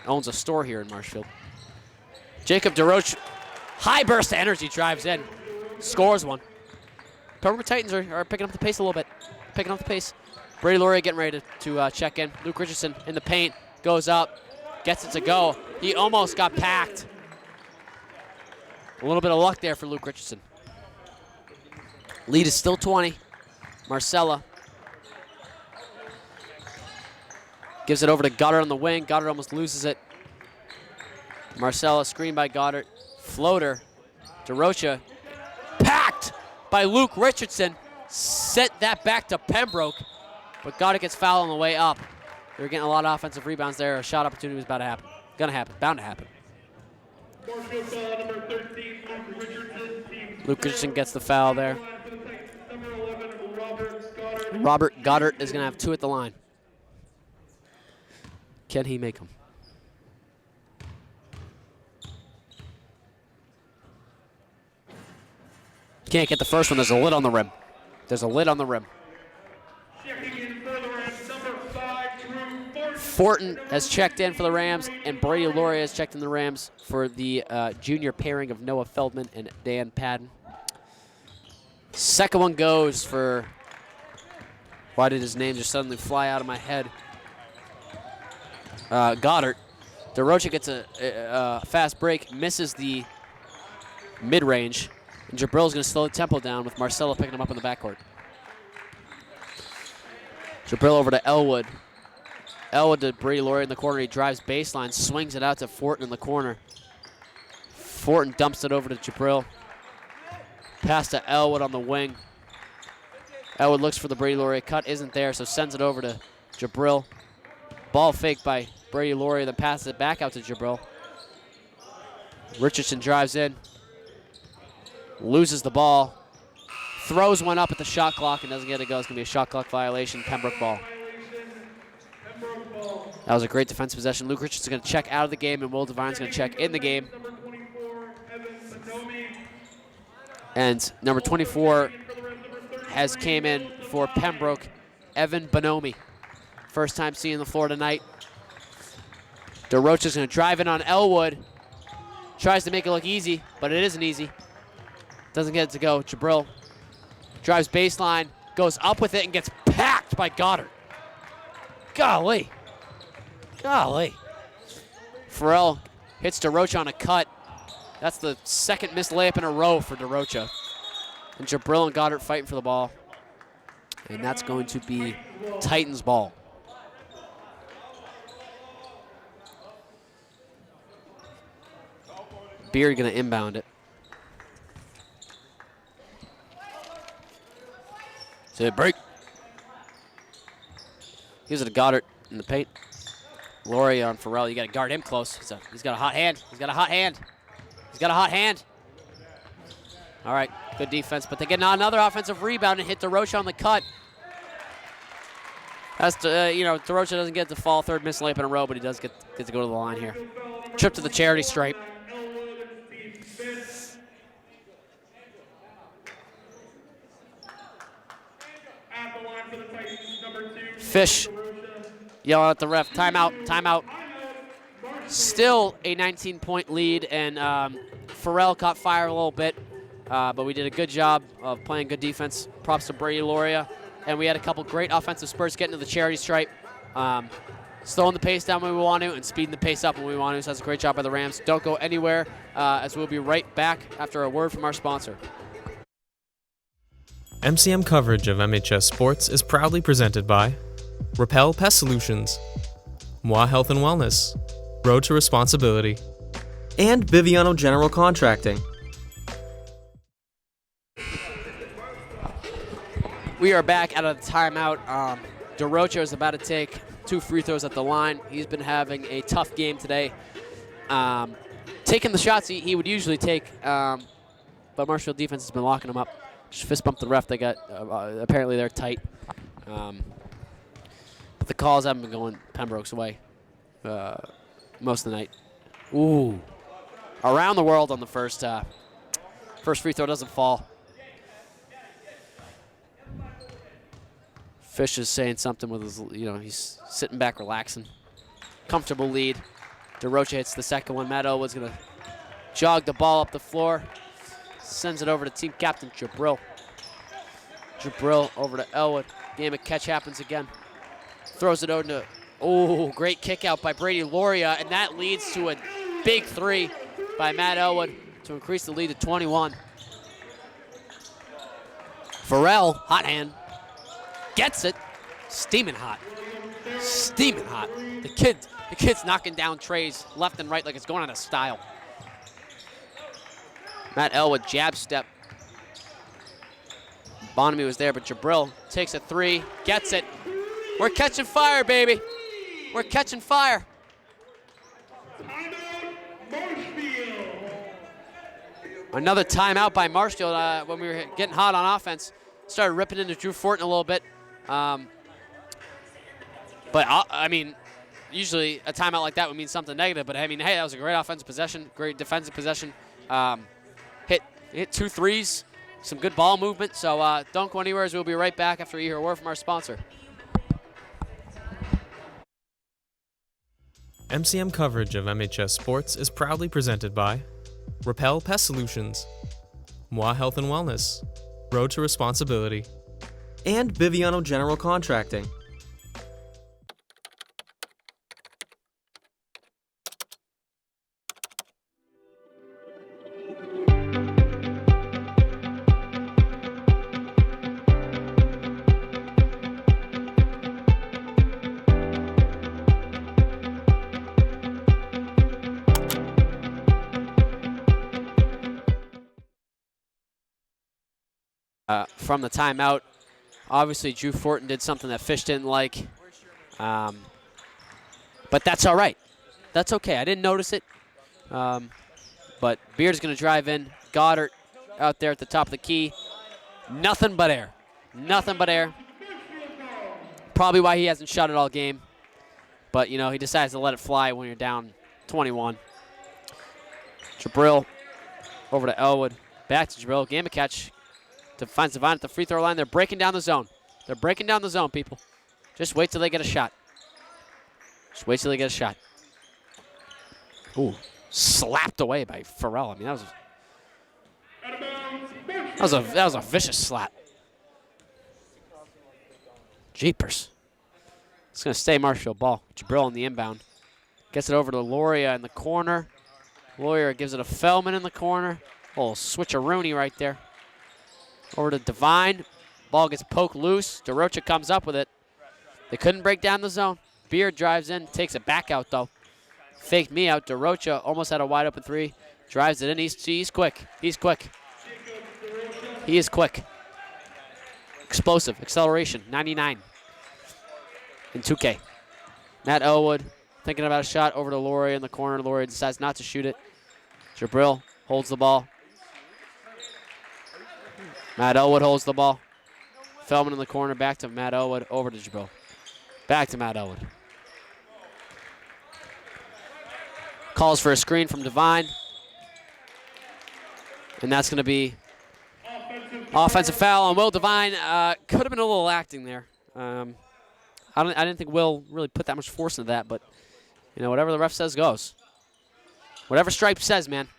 Owns a store here in Marshfield. Jacob DeRocha, high burst of energy, drives in. Scores one. Pembroke Titans are picking up the pace a little bit. Picking up the pace. Brady Laurier getting ready to check in. Luke Richardson in the paint. Goes up. Gets it to go. He almost got packed. A little bit of luck there for Luke Richardson. Lead is still 20. Marcella gives it over to Goddard on the wing. Goddard almost loses it. Marcella screened by Goddard. Floater. DeRocha packed by Luke Richardson. Sent that back to Pembroke, but Goddard gets fouled on the way up. They were getting a lot of offensive rebounds there. A shot opportunity was about to happen. Gonna happen. Bound to happen. Luke Richardson gets the foul there. Robert Goddard is gonna have 2 at the line. Can he make them? Can't get the first one. There's a lid on the rim. There's a lid on the rim. Fortin has checked in for the Rams, and Brady Laurie has checked in the Rams for the junior pairing of Noah Feldman and Dan Padden. Second one goes for, why did his name just suddenly fly out of my head? Goddard. DeRocha gets a fast break, misses the mid-range, and Jabril's going to slow the tempo down with Marcelo picking him up in the backcourt. Jabril over to Elwood. Elwood to Brady Laurie in the corner. He drives baseline, swings it out to Fortin in the corner. Fortin dumps it over to Jabril. Pass to Elwood on the wing. Elwood looks for the Brady Laurie. Cut isn't there, so sends it over to Jabril. Ball fake by Brady Laurie, then passes it back out to Jabril. Richardson drives in. Loses the ball. Throws one up at the shot clock and doesn't get it to go. It's going to be a shot clock violation. Pembroke ball. That was a great defensive possession. Luke Richardson's going to check out of the game, and Will Devine's going to check in the game. And number 24 has came in for Pembroke, Evan Bonomi. First time seeing the floor tonight. DeRocha's going to drive in on Elwood. Tries to make it look easy, but it isn't easy. Doesn't get it to go. Jabril drives baseline, goes up with it, and gets packed by Goddard. Golly. Golly. Farrell hits DeRocha on a cut. That's the second missed layup in a row for DeRocha. And Jabril and Goddard fighting for the ball. And that's going to be Titans ball. Beard going to inbound it. So break. Gives it to Goddard in the paint. Laurie on Farrell. You got to guard him close. He's got a hot hand. He's got a hot hand. He's got a hot hand. All right, good defense, but they get another offensive rebound and hit DeRocha on the cut. That's DeRocha doesn't get to fall, third missed layup in a row, but he does get to go to the line here. Trip to the charity stripe. Fish yelling at the ref, timeout, timeout. Still a 19-point lead, and Farrell caught fire a little bit, but we did a good job of playing good defense. Props to Brady Laurie, and we had a couple great offensive spurts getting to the charity stripe, slowing the pace down when we want to and speeding the pace up when we want to. So that's a great job by the Rams. Don't go anywhere, as we'll be right back after a word from our sponsor. MCM coverage of MHS Sports is proudly presented by Repel Pest Solutions, Moi Health and Wellness, Road to Responsibility, and Biviano General Contracting. We are back out of the timeout. DeRocha is about to take 2 free throws at the line. He's been having a tough game today. Taking the shots he would usually take, but Marshfield defense has been locking him up. Just fist bumped the ref. They got apparently they're tight. But the calls haven't been going Pembroke's way most of the night. Ooh. Around the world on the first free throw doesn't fall. Fish is saying something with his, he's sitting back relaxing. Comfortable lead. DeRocha hits the second one. Matt Elwood's going to jog the ball up the floor. Sends it over to team captain Jabril. Jabril over to Elwood. Game of catch happens again. Throws it over to, great kick out by Brady Laurie, and that leads to a big 3 by Matt Elwood to increase the lead to 21. Farrell, hot hand, gets it, steaming hot. Steaming hot. The kid's knocking down trays left and right like it's going out of style. Matt Elwood jab step. Bonamy was there, but Jabril takes a three, gets it. We're catching fire, baby. We're catching fire. Another timeout by Marshfield when we were getting hot on offense. Started ripping into Drew Fortin a little bit. But, I mean, usually a timeout like that would mean something negative. But, I mean, hey, that was a great offensive possession, great defensive possession. Hit 2 threes, some good ball movement. So don't go anywhere, as we'll be right back after you hear a word from our sponsor. MCM coverage of MHS Sports is proudly presented by Repel Pest Solutions, Moi Health and Wellness, Road to Responsibility, and Biviano General Contracting. From the timeout, obviously Drew Fortin did something that Fish didn't like, but that's all right. That's okay. I didn't notice it, but Beard's going to drive in. Goddard out there at the top of the key. Nothing but air. Nothing but air. Probably why he hasn't shot it all game, but, you know, he decides to let it fly when you're down 21. Jabril over to Elwood. Back to Jabril. Game of catch. Finds Yvana at the free throw line. They're breaking down the zone. They're breaking down the zone, people. Just wait till they get a shot. Just wait till they get a shot. Ooh, slapped away by Farrell. I mean, that was a vicious slap. Jeepers. It's going to stay Marshfield ball. Jabril in the inbound. Gets it over to Loria in the corner. Loria gives it to Feldman in the corner. Oh, switcheroonie right there. Over to Devine. Ball gets poked loose. DeRocha comes up with it. They couldn't break down the zone. Beard drives in, takes it back out, though. Faked me out. DeRocha almost had a wide open three. Drives it in. He's quick. He's quick. He is quick. Explosive. Acceleration. 99 in 2K. Matt Elwood thinking about a shot over to Laurie in the corner. Laurie decides not to shoot it. Jabril holds the ball. Matt Elwood holds the ball. Feldman in the corner, back to Matt Elwood, over to Jabril. Back to Matt Elwood. Calls for a screen from Devine. And that's going to be offensive foul on Will Devine. Could have been a little acting there. I didn't think Will really put that much force into that, but you know, whatever the ref says goes. Whatever Stripe says, man.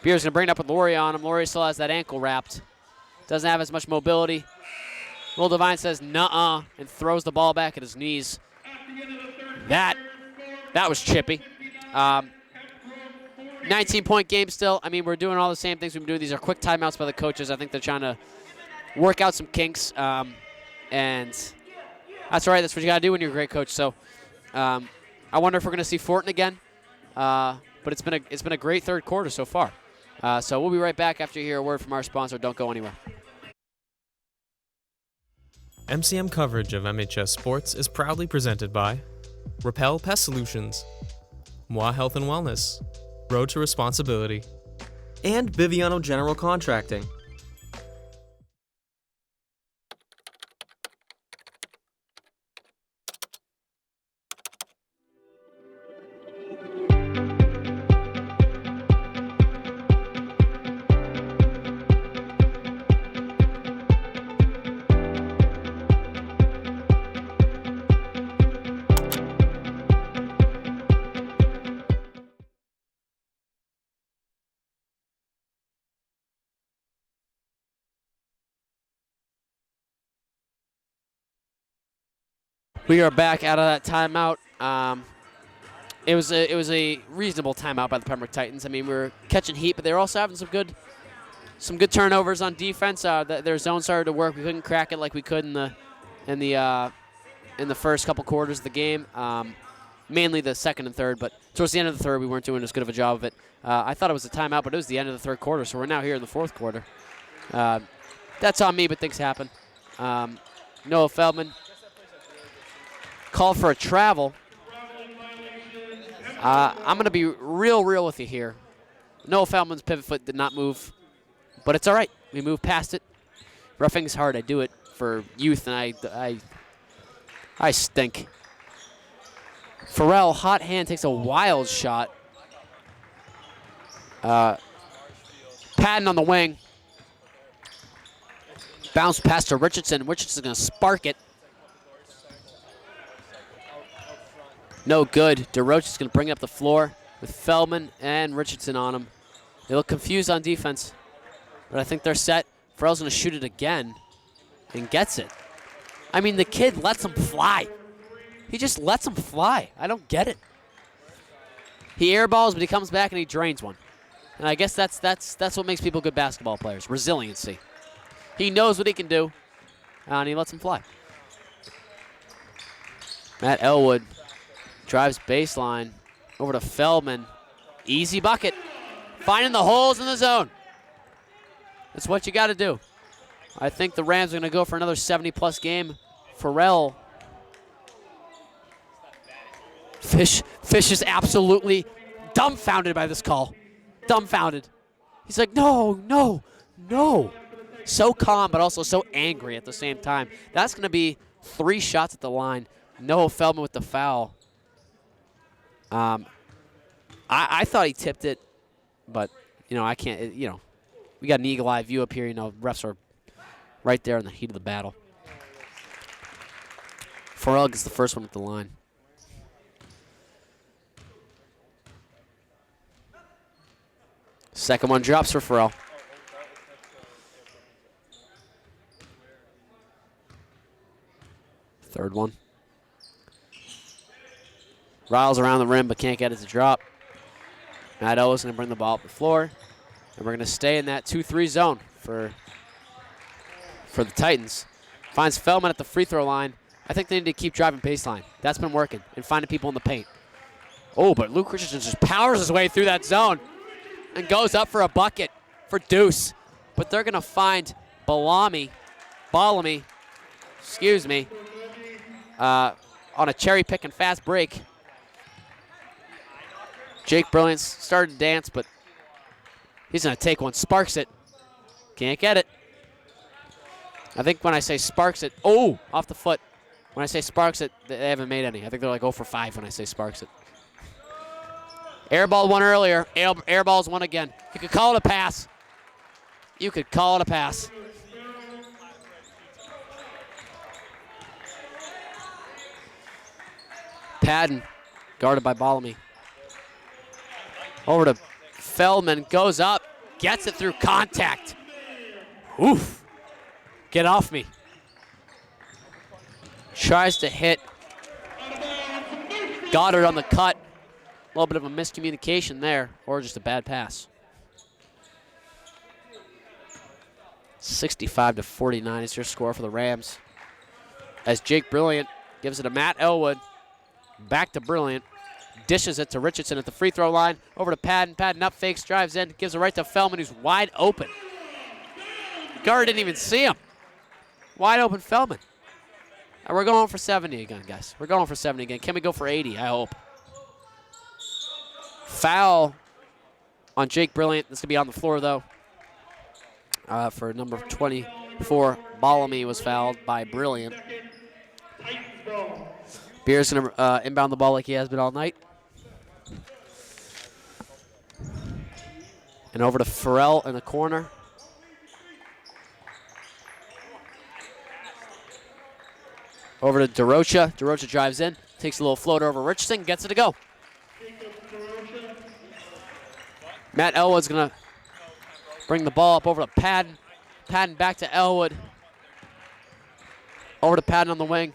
Beer's going to bring it up with Laurie on him. Laurie still has that ankle wrapped. Doesn't have as much mobility. Will Devine says nuh-uh and throws the ball back at his knees. That was chippy. 19-point game still. I mean, we're doing all the same things we've been doing. These are quick timeouts by the coaches. I think they're trying to work out some kinks. And that's all right. That's what you got to do when you're a great coach. So I wonder if we're going to see Fortin again. But it's been a great third quarter so far. So we'll be right back after you hear a word from our sponsor. Don't go anywhere. MCM coverage of MHS Sports is proudly presented by Repel Pest Solutions, Moi Health and Wellness, Road to Responsibility, and Biviano General Contracting. We are back out of that timeout. It was a reasonable timeout by the Pembroke Titans. I mean, we were catching heat, but they were also having some good turnovers on defense. Their zone started to work. We couldn't crack it like we could in the first couple quarters of the game. mainly the second and third, but towards the end of the third, we weren't doing as good of a job of it. I thought it was a timeout, but it was the end of the third quarter, so we're now here in the fourth quarter. That's on me, but things happen. Noah Feldman called for a travel. I'm going to be real with you here. Noah Feldman's pivot foot did not move, but it's all right. We moved past it. Roughing's hard. I do it for youth, and I stink. Farrell, hot hand, takes a wild shot. Patton on the wing. Bounce pass to Richardson. Richardson's going to spark it. No good. DeRoche's going to bring it up the floor with Feldman and Richardson on him. They look confused on defense, but I think they're set. Farrell's going to shoot it again and gets it. I mean, the kid lets him fly. He just lets him fly. I don't get it. He airballs, but he comes back and he drains one. And I guess that's what makes people good basketball players, resiliency. He knows what he can do, and he lets him fly. Matt Elwood drives baseline over to Feldman. Easy bucket. Finding the holes in the zone. That's what you got to do. I think the Rams are going to go for another 70-plus game. Farrell. Fish is absolutely dumbfounded by this call. Dumbfounded. He's like, no. So calm, but also so angry at the same time. That's going to be 3 shots at the line. Noah Feldman with the foul. I thought he tipped it, but, I can't, we got an eagle-eye view up here. Refs are right there in the heat of the battle. Farrell gets the first one at the line. Second one drops for Farrell. Third one. Riles around the rim, but can't get it to drop. Matt Ellis going to bring the ball up the floor. And we're going to stay in that 2-3 zone for the Titans. Finds Feldman at the free throw line. I think they need to keep driving baseline. That's been working. And finding people in the paint. Oh, but Luke Richardson just powers his way through that zone. And goes up for a bucket for Deuce. But they're going to find Ballamy, on a cherry pick and fast break. Jake Brilliant started to dance, but he's going to take one. Sparks it. Can't get it. I think when I say sparks it, off the foot. When I say sparks it, they haven't made any. I think they're like 0 for 5 when I say sparks it. Airball one earlier. Airball's one again. You could call it a pass. Padden, guarded by Ballamy. Over to Feldman, goes up, gets it through contact. Oof. Get off me. Tries to hit. Goddard on the cut. A little bit of a miscommunication there, or just a bad pass. 65-49 is your score for the Rams. As Jake Brilliant gives it to Matt Elwood. Back to Brilliant. Dishes it to Richardson at the free throw line. Over to Padden. Padden up fakes, drives in, gives it right to Feldman, who's wide open. Guard didn't even see him. Wide open Feldman. And we're going for 70 again, guys. We're going for 70 again. Can we go for 80? I hope. Foul on Jake Brilliant. This could be on the floor, though. For number 24, Ballamy was fouled by Brilliant. Beer's going to inbound the ball like he has been all night. And over to Farrell in the corner. Over to DeRocha. DeRocha drives in, takes a little floater over Richardson, gets it to go. Matt Elwood's going to bring the ball up over to Padden. Padden back to Elwood. Over to Padden on the wing.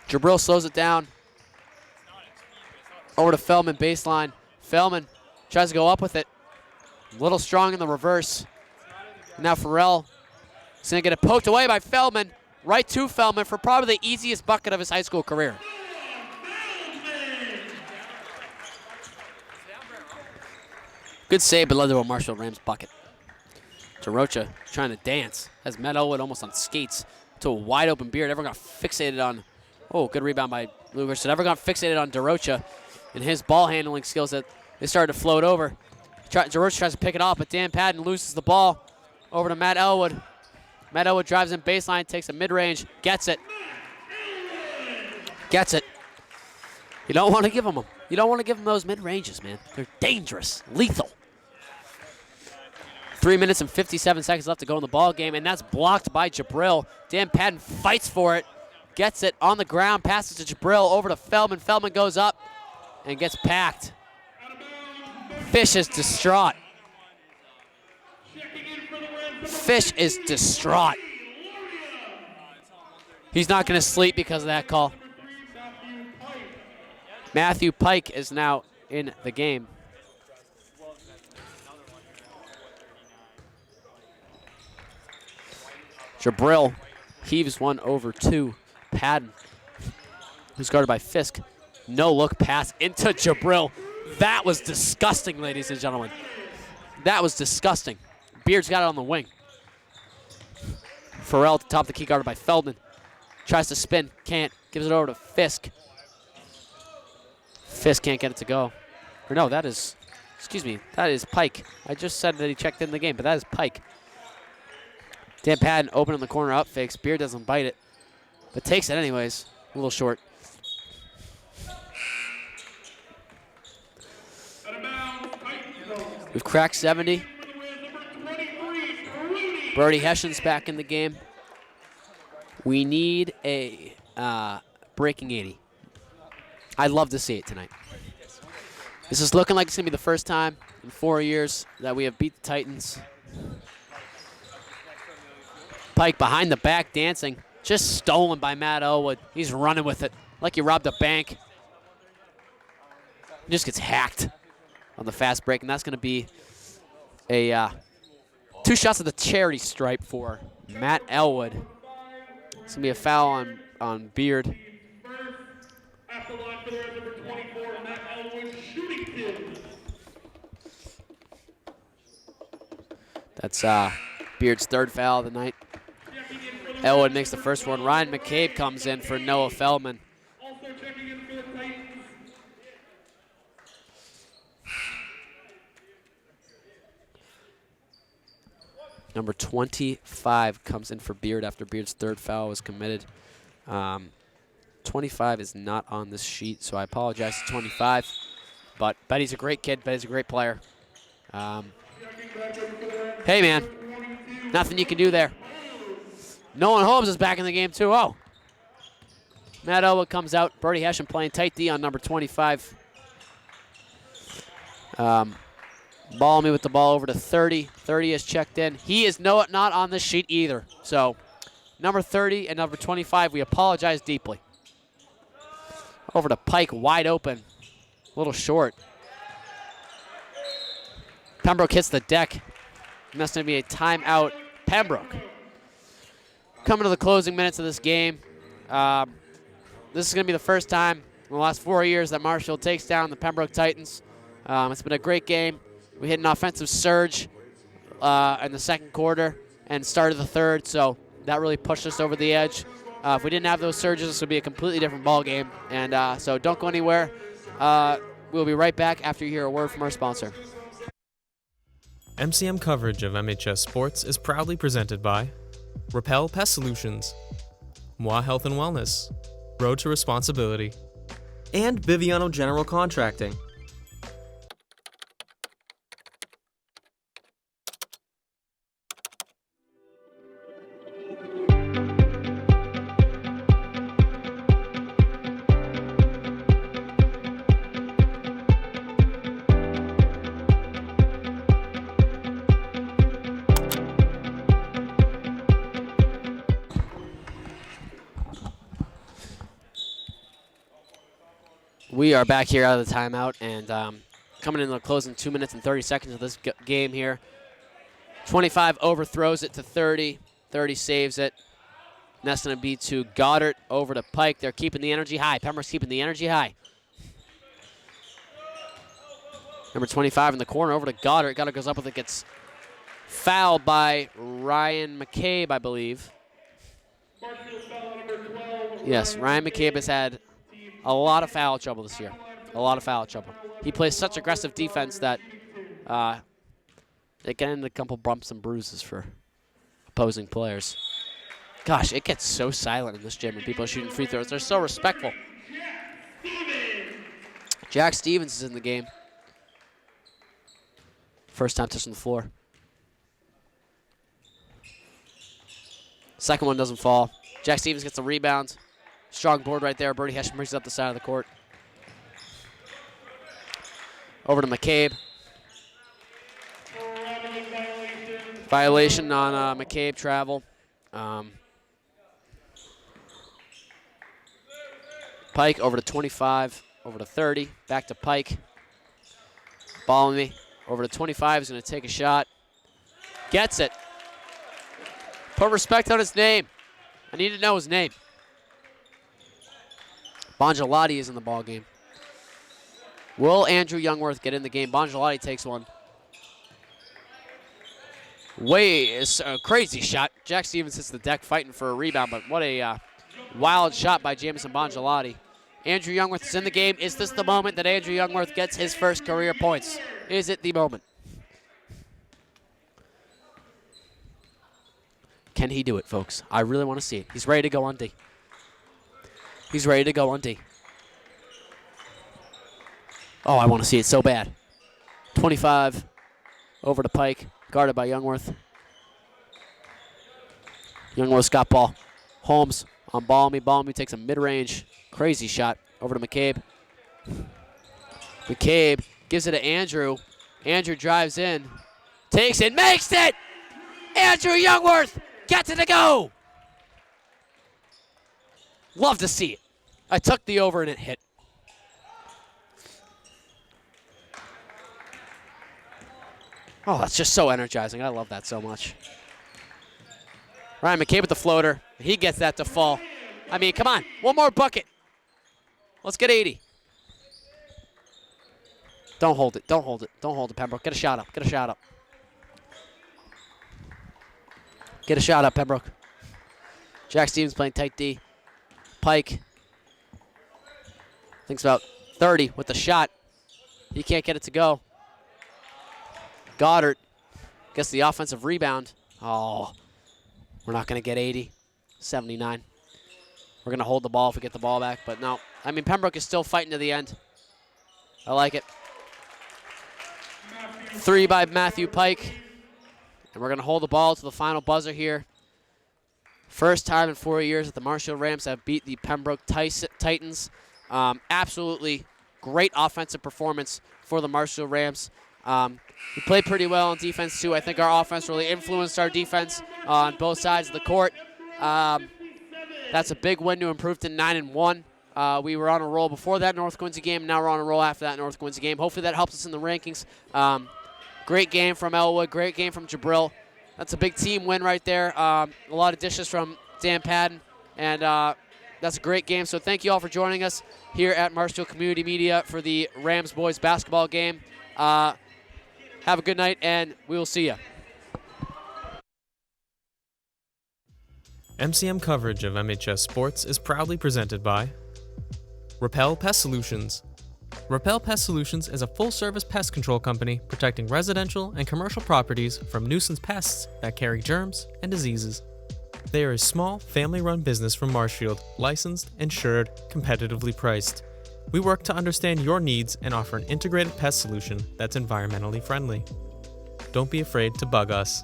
Jabril slows it down. Over to Feldman, baseline. Feldman tries to go up with it. A little strong in the reverse. Now Farrell is going to get it poked away by Feldman. Right to Feldman for probably the easiest bucket of his high school career. Good save, but led to a Marshall Rams bucket. DeRocha trying to dance. Has Matt Elwood almost on skates to a wide open Beard. Everyone got fixated on, oh, good rebound by Lou Richardson. Everyone got fixated on DeRocha and his ball handling skills that they started to float over. DeRocha tries to pick it off, but Dan Patton loses the ball over to Matt Elwood. Matt Elwood drives in baseline, takes a mid-range, gets it. Gets it. You don't want to give them. You don't want to give them those mid-ranges, man. They're dangerous, lethal. 3 minutes and 57 seconds left to go in the ball game, and that's blocked by Jabril. Dan Patton fights for it, gets it on the ground, passes to Jabril over to Feldman. Feldman goes up and gets packed. Fish is distraught. Fish is distraught. He's not going to sleep because of that call. Matthew Pike is now in the game. Jabril heaves one over to Patton, who's guarded by Fisk. No look pass into Jabril. That was disgusting, ladies and gentlemen. That was disgusting. Beard's got it on the wing. Farrell at the top of the key, guarded by Feldman. Tries to spin, can't. Gives it over to Fisk. Fisk can't get it to go. Or no, that is, excuse me, that is Pike. I just said that he checked in the game, but that is Pike. Dan Patton open in the corner, up fakes. Beard doesn't bite it, but takes it anyways. A little short. We've cracked 70. Brody Hession's back in the game. We need a breaking 80. I'd love to see it tonight. This is looking like it's going to be the first time in 4 years that we have beat the Titans. Pike behind the back dancing. Just stolen by Matt Elwood. He's running with it like he robbed a bank. He just gets hacked on the fast break, and that's going to be a 2 shots at the charity stripe for Matt Elwood. It's going to be a foul on Beard. That's Beard's 3rd foul of the night. Elwood makes the first one. Ryan McCabe comes in for Noah Feldman. Number 25 comes in for Beard after Beard's 3rd foul was committed. 25 is not on this sheet, so I apologize to 25. But Betty's a great kid. Betty's a great player. Hey, man. Nothing you can do there. Nolan Holmes is back in the game, too. Oh. Matt Elwood comes out. Brody Hession playing tight D on number 25. Ball me with the ball over to 30. 30 is checked in. He is not on this sheet either. So, number 30 and number 25, we apologize deeply. Over to Pike, wide open. A little short. Pembroke hits the deck. And that's going to be a timeout. Pembroke. Coming to the closing minutes of this game. This is going to be the first time in the last 4 years that Marshall takes down the Pembroke Titans. It's been a great game. We hit an offensive surge in the second quarter and started the third, so that really pushed us over the edge. If we didn't have those surges, this would be a completely different ball game. And so don't go anywhere. We'll be right back after you hear a word from our sponsor. MCM coverage of MHS Sports is proudly presented by Repel Pest Solutions, Moi Health and Wellness, Road to Responsibility, and Biviano General Contracting. We are back here out of the timeout and coming into the closing 2 minutes and 30 seconds of this game here. 25 overthrows it to 30. 30 saves it. And that's going to be to Goddard over to Pike. They're keeping the energy high. Pembroke's keeping the energy high. Number 25 in the corner over to Goddard. Goddard goes up with it, gets fouled by Ryan McCabe, I believe. Yes, Ryan McCabe has had a lot of foul trouble this year. A lot of foul trouble. He plays such aggressive defense that it can end a couple bumps and bruises for opposing players. Gosh, it gets so silent in this gym when people are shooting free throws. They're so respectful. Jack Stevens is in the game. First time touching the floor. Second one doesn't fall. Jack Stevens gets a rebound. Strong board right there. Bertie Hession brings it up the side of the court. Over to McCabe. Violation on McCabe travel. Pike over to 25, over to 30, back to Pike. Ball me. Over to 25, he's going to take a shot. Gets it. Put respect on his name. I need to know his name. Bongelati is in the ball game. Will Andrew Youngworth get in the game? Bongelati takes one. It's a crazy shot. Jack Stevens hits the deck fighting for a rebound, but what a wild shot by Jamison Bongelati. Andrew Youngworth is in the game. Is this the moment that Andrew Youngworth gets his first career points? Is it the moment? Can he do it, folks? I really want to see it. He's ready to go on D. He's ready to go on D. Oh, I want to see it so bad. 25 over to Pike, guarded by Youngworth. Youngworth's got ball. Holmes on Balmy. Balmy takes a mid-range, crazy shot over to McCabe. McCabe gives it to Andrew. Andrew drives in, takes it, makes it! Andrew Youngworth gets it to go! Love to see it. I took the over and it hit. Oh, that's just so energizing. I love that so much. Ryan McCabe with the floater. He gets that to fall. I mean, come on. One more bucket. Let's get 80. Don't hold it. Don't hold it. Don't hold it, Pembroke. Get a shot up. Get a shot up. Get a shot up, Pembroke. Jack Stevens playing tight D. Pike. Thinks about 30 with the shot. He can't get it to go. Goddard gets the offensive rebound. Oh, we're not going to get 80. 79. We're going to hold the ball if we get the ball back, but no. I mean, Pembroke is still fighting to the end. I like it. 3 by Matthew Pike. And we're going to hold the ball to the final buzzer here. First time in 4 years that the Marshfield Rams have beat the Pembroke Titans. Absolutely great offensive performance for the Marshfield Rams. We played pretty well on defense, too. I think our offense really influenced our defense on both sides of the court. That's a big win to improve to 9-1. We were on a roll before that North Quincy game. Now we're on a roll after that North Quincy game. Hopefully that helps us in the rankings. Great game from Elwood. Great game from Jabril. That's a big team win right there. A lot of dishes from Dan Padden. And that's a great game. So thank you all for joining us here at Marshfield Community Media for the Rams boys basketball game. Have a good night, and we will see you. MCM coverage of MHS Sports is proudly presented by Repel Pest Solutions. Repel Pest Solutions is a full-service pest control company protecting residential and commercial properties from nuisance pests that carry germs and diseases. They are a small, family-run business from Marshfield, licensed, insured, competitively priced. We work to understand your needs and offer an integrated pest solution that's environmentally friendly. Don't be afraid to bug us.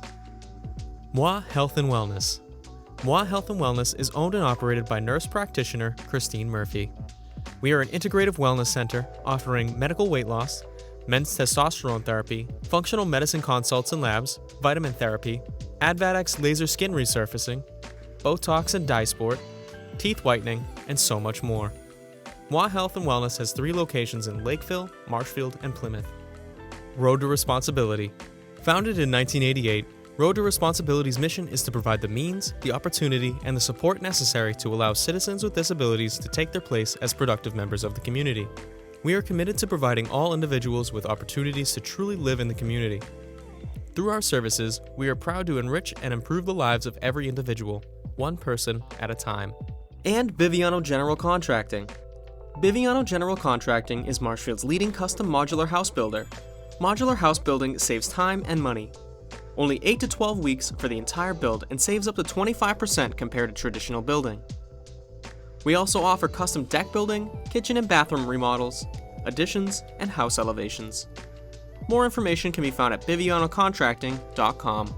Moi Health and Wellness. Moi Health and Wellness is owned and operated by nurse practitioner Christine Murphy. We are an integrative wellness center offering medical weight loss, men's testosterone therapy, functional medicine consults and labs, vitamin therapy, Advadex laser skin resurfacing, Botox and dye sport, teeth whitening, and so much more. Moi Health and Wellness has 3 locations in Lakeville, Marshfield, and Plymouth. Road to Responsibility. Founded in 1988, Road to Responsibility's mission is to provide the means, the opportunity, and the support necessary to allow citizens with disabilities to take their place as productive members of the community. We are committed to providing all individuals with opportunities to truly live in the community. Through our services, we are proud to enrich and improve the lives of every individual, one person at a time. And Biviano General Contracting. Biviano General Contracting is Marshfield's leading custom modular house builder. Modular house building saves time and money. Only 8 to 12 weeks for the entire build and saves up to 25% compared to traditional building. We also offer custom deck building, kitchen and bathroom remodels, additions, and house elevations. More information can be found at bivianocontracting.com.